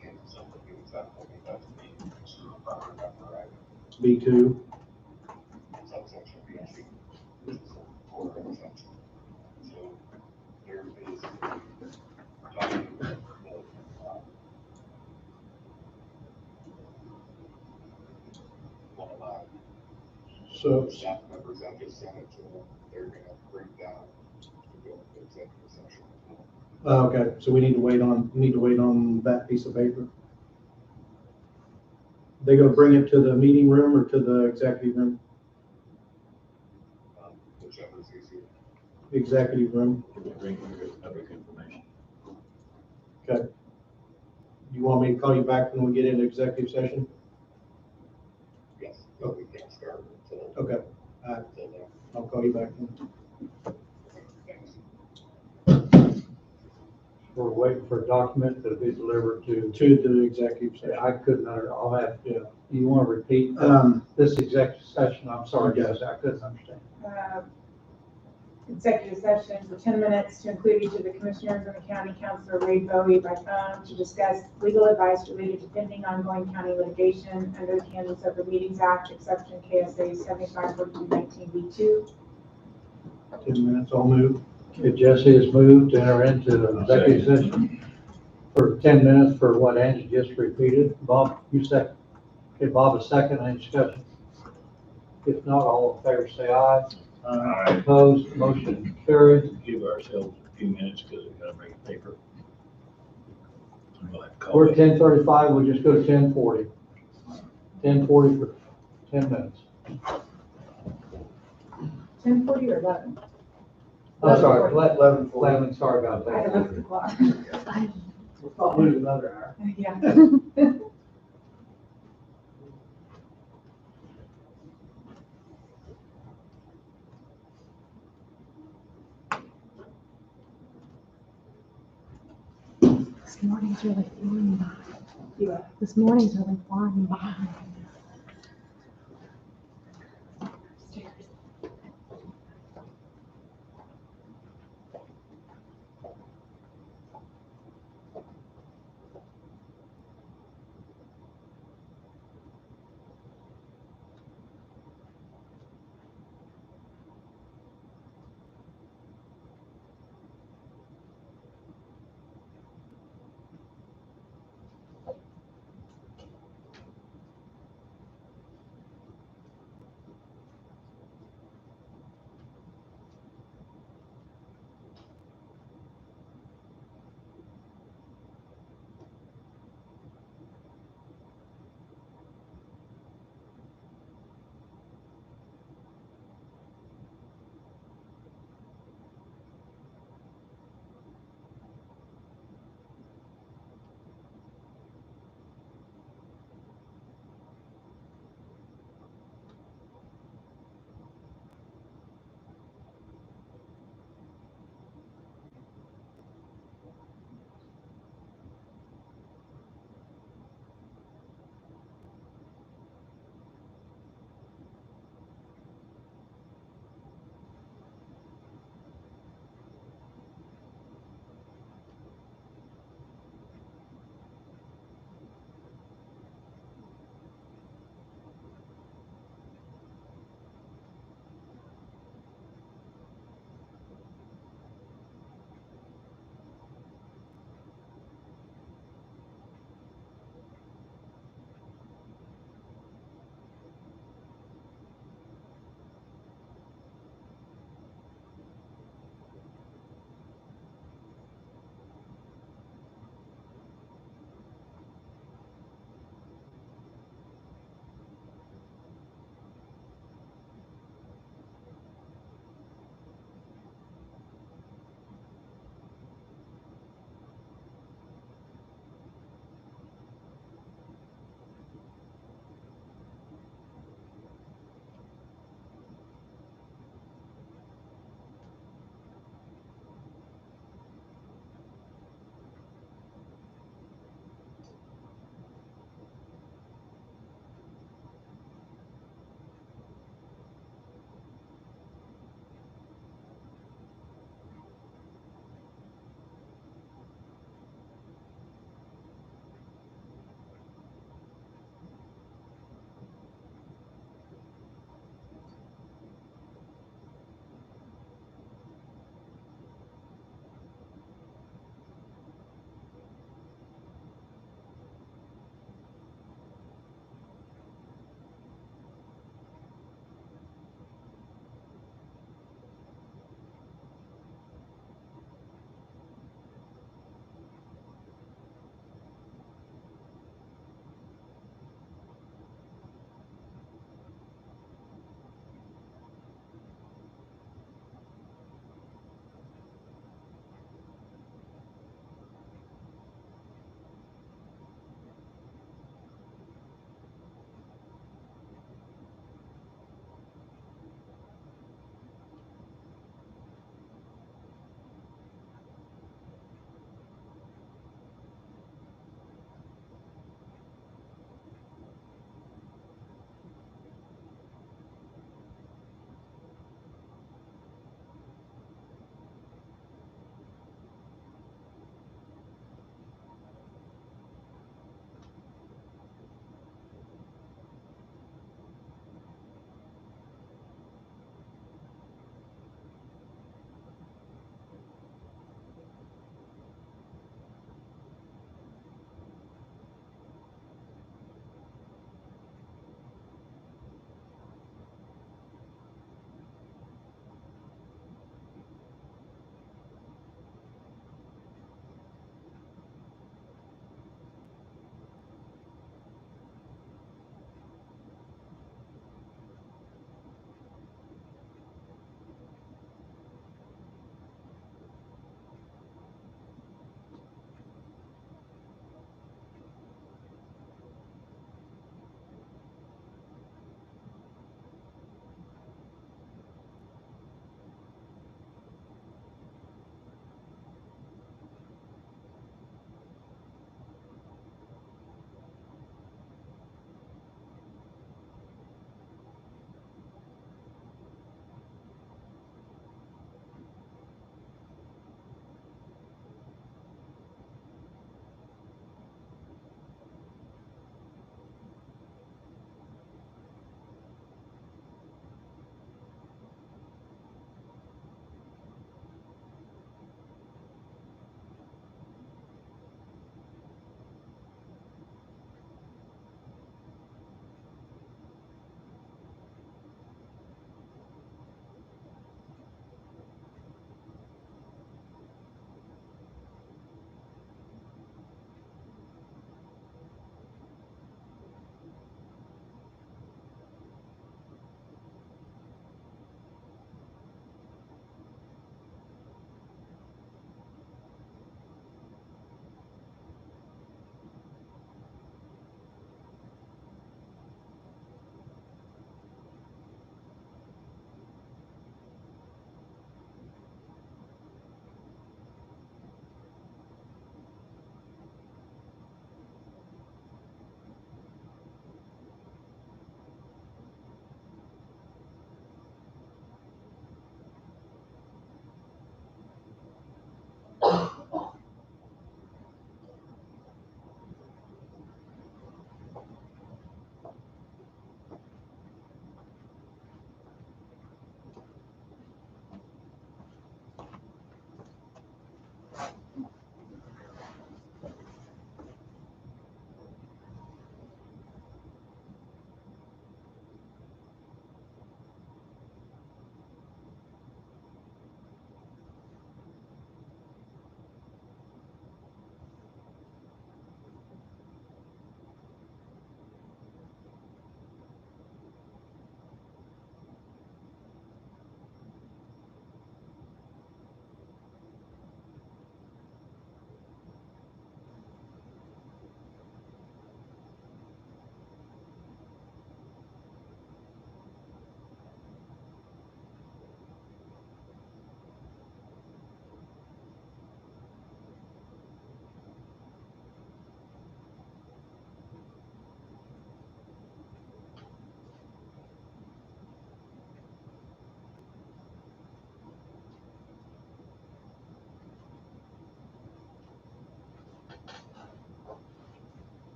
Can't simply do exactly, I think that's B2, if I remember right. B2. Subsection B2, which is a quarter of a section. So there is a document that, So, The staff members, I just sent it to them, they're gonna bring down to go into executive session. okay, so we need to wait on that piece of paper. They gonna bring it to the meeting room or to the executive room? Whichever's easier. Executive room. Can we bring your public information? Okay. You want me to call you back when we get into executive session? Yes, but we can't start until. Okay, Until then. I'll call you back then. Thanks. We're waiting for a document to be delivered to, To the executive session. I couldn't, I'll have, Yeah. you want to repeat this executive session? I'm sorry, guys, I couldn't understand. Executive session for 10 minutes to include each of the commissioners and the county councilor Ray Bowie by phone to discuss legal advice related to pending ongoing county litigation under the Kansas Open Meetings Act, exception KSA 754219B2. 10 minutes, I'll move. Okay, Jesse has moved to enter into an executive session for 10 minutes for what Angie just repeated. Bob, you second. Okay, Bob, a second, any discussion? If not, all in favor say aye. Aye. Opposed, motion carried. Give ourselves a few minutes because we've got to bring a paper. And we'll have to call We're it. 10:35, we'll just go to 10:40. 10:40 for 10 minutes. 10:40 or 11? I'm sorry, 11:40. 11, sorry about I had to look at that. the clock. We'll probably lose another hour. Yeah. This morning's really flying by. Yeah. This morning's really flying by.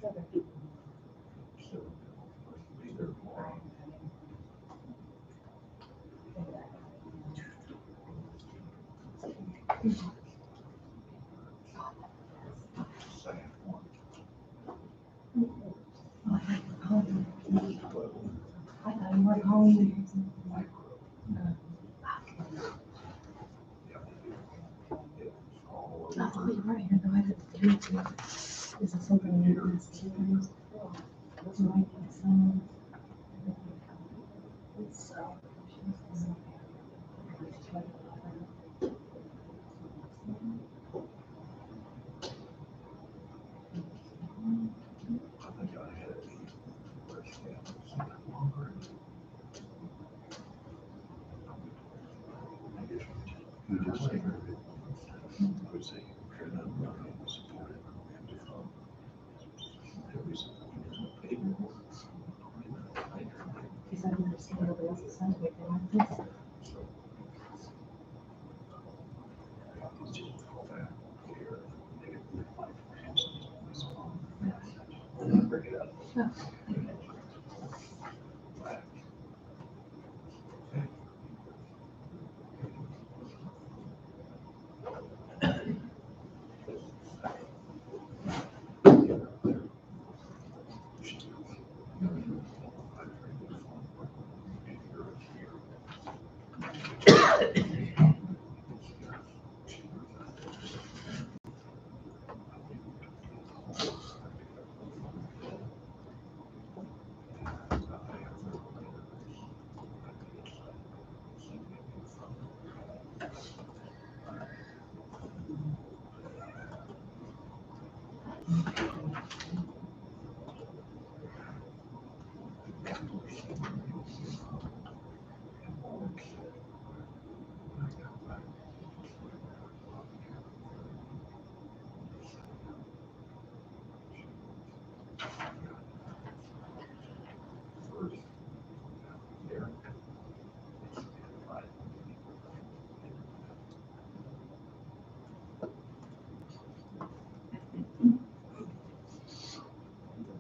Be there tomorrow. Second one. I thought you were home. I thought you were here, though. I didn't do it. Is it something you don't ask sometimes? That's my concern. So. I think I had it. Something longer. I guess you just say, I would say, you're not running to support it. And if, there is a paperwork. Because I don't understand nobody else's side of it. They like this. It's just all that here. They get the life hands. Bring it up.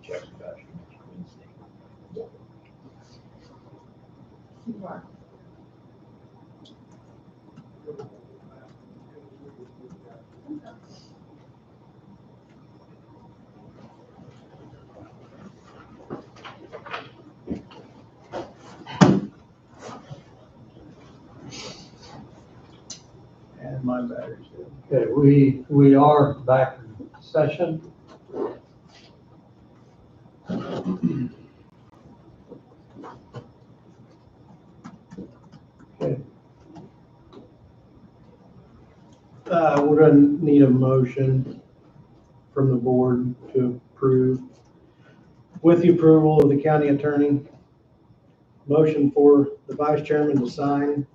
Check back next Wednesday. You are. And my battery's dead. Okay, we are back in session. Okay, We're gonna need a motion from the board to approve, with the approval of the county attorney, motion for the vice chairman to sign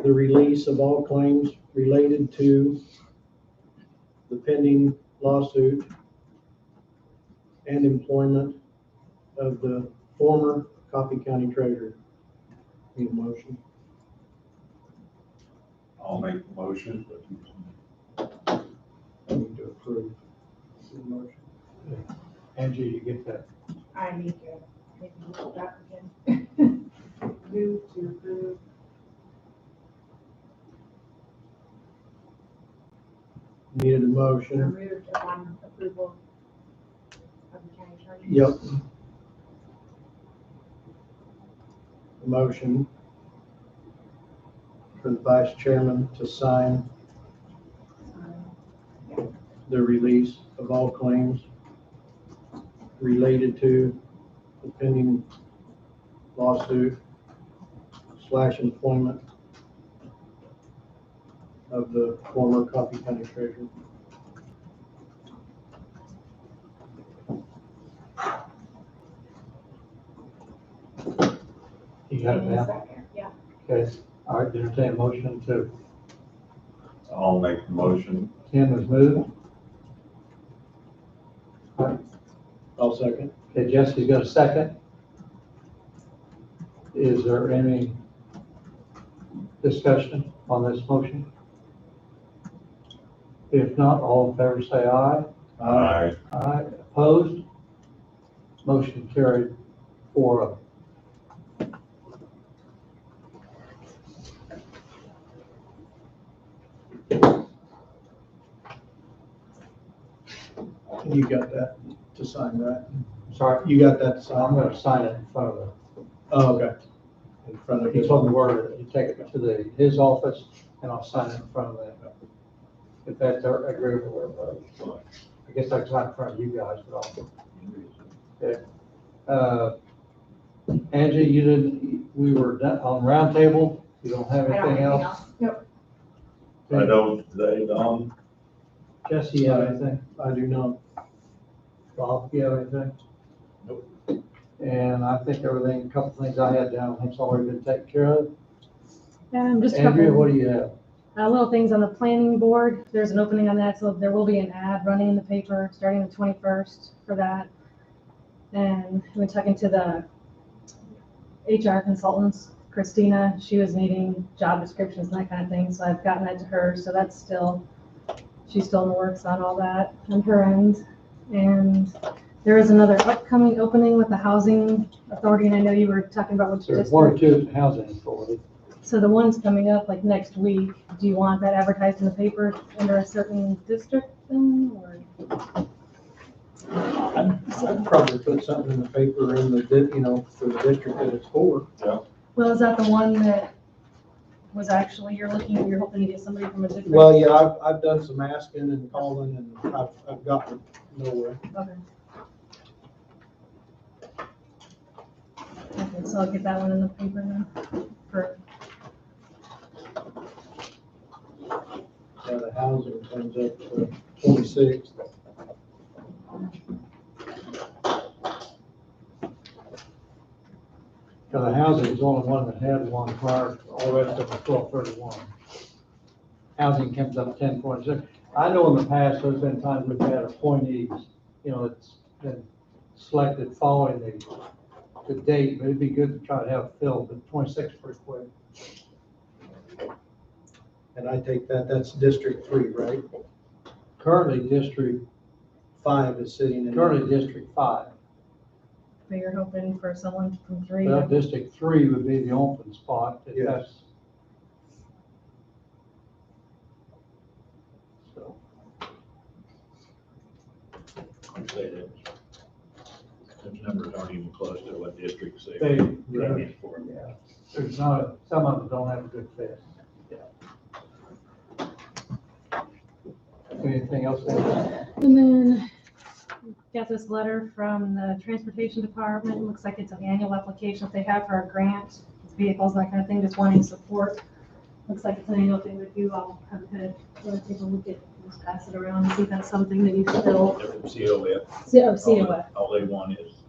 the release of all claims related to the pending lawsuit and employment of the former Coffee County treasurer. Need a motion? I'll make the motion. I need to approve. Need a motion. Angie, you get that? I need to, maybe look back again. Move to approve. Needed a motion. Removed upon approval of the county attorney. Yep. A motion for the vice chairman to sign the release of all claims related to the pending lawsuit / employment of the former Coffee County treasurer. You got it And a now? second, yeah. Okay, all right, entertain a motion to, I'll make the motion. Tim has moved. All right, I'll second. okay, Jesse's got a second. Is there any discussion on this motion? If not, all in favor say aye. Aye. Aye, opposed? Motion carried 4-0. You got that to sign, right? Sorry, You got that to so I'm sign? gonna sign it in front of him. Oh, okay. In front of He you. told me where, you take it to his office, and I'll sign it in front of them. If that's agreeable with everybody. I guess I can sign in front of you guys, but I'll. Okay. Angie, you didn't, we were done on roundtable, you don't have I don't have anything anything else? else. Nope. I don't today, Don. Jesse, you have anything? I do not. Bob, you have anything? Nope. And I think everything, a couple things I had down, I think's already been taken care of. Just a Andrea, couple, what do you have? little things on the planning board. There's an opening on that, so there will be an ad running in the paper starting the 21st for that. And I've been talking to the HR consultants, Christina. She was needing job descriptions and that kind of thing, so I've gotten that to her. So that's still, she's still in the works on all that on her end. And there is another upcoming opening with the housing authority, and I know you were talking about which There's one or district. two housing authority. So the one's coming up like next week. Do you want that advertised in the paper under a certain district then, or? I'd probably put something in the paper in the, for the district that it's for. Well, is that the one that was actually, you're hoping to get somebody from a different? Well, yeah, I've done some asking and calling and I've gotten nowhere. Okay. Okay, so I'll get that one in the paper then for, Yeah, the housing comes up to 26th. Because the housing is the only one that had one prior, all the rest of them 12/31. Housing comes up 10/26. I know in the past, there's been times we've had appointees, it's been selected following the date, but it'd be good to try to have filled, but 26 pretty quick. And I take that's District 3, right? Currently District 5 is sitting in. Currently District 5. so you're hoping for someone from 3? Well, District 3 would be the open spot. If Yes. that's- So, I'd say that those numbers aren't even close to what districts they They- bring in for. yeah, there's not, some of them don't have a good fit. Anything else? Andy? And then got this letter from the transportation department. It looks like it's an annual application that they have for a grant, vehicles, that kind of thing, just wanting support. Looks like it's an annual thing that you all have to take a look at, just pass it around and see if that's something that you still, COF. All they want is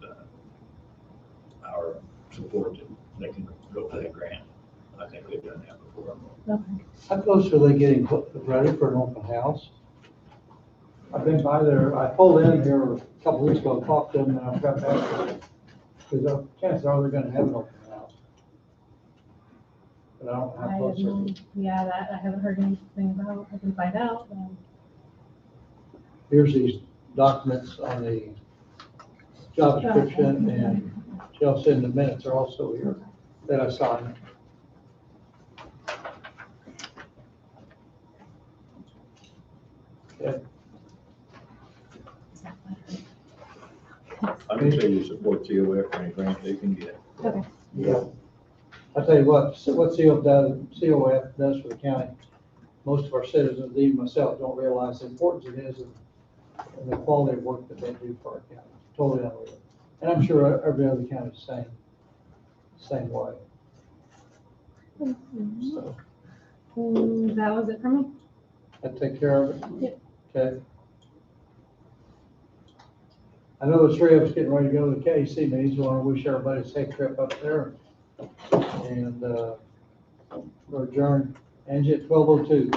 our support that they can go for that grant. I think they've done that before. Okay. How close are they getting ready for an open house? I've been by there, I pulled in here a couple weeks ago, talked to them, and I've got back, because chances are they're gonna have an open house. But I don't know how close they're. Yeah, that I haven't heard anything about. I can find out. Here's these documents on the job description, and Jill said the minutes are also here that I signed. Okay. I can say you support COF for any grant they can get. Okay. Yeah. I'll tell you what COF does for the county, most of our citizens, even myself, don't realize the importance it is and the quality of work that they do for our county. Totally unreal. And I'm sure every other county is the same way. So That was it for me. that take care of it? Yep. Okay. I know the three of us getting ready to go to the KC meetings. We want to wish everybody a safe trip up there. And we're adjourned. Angie at 12:02.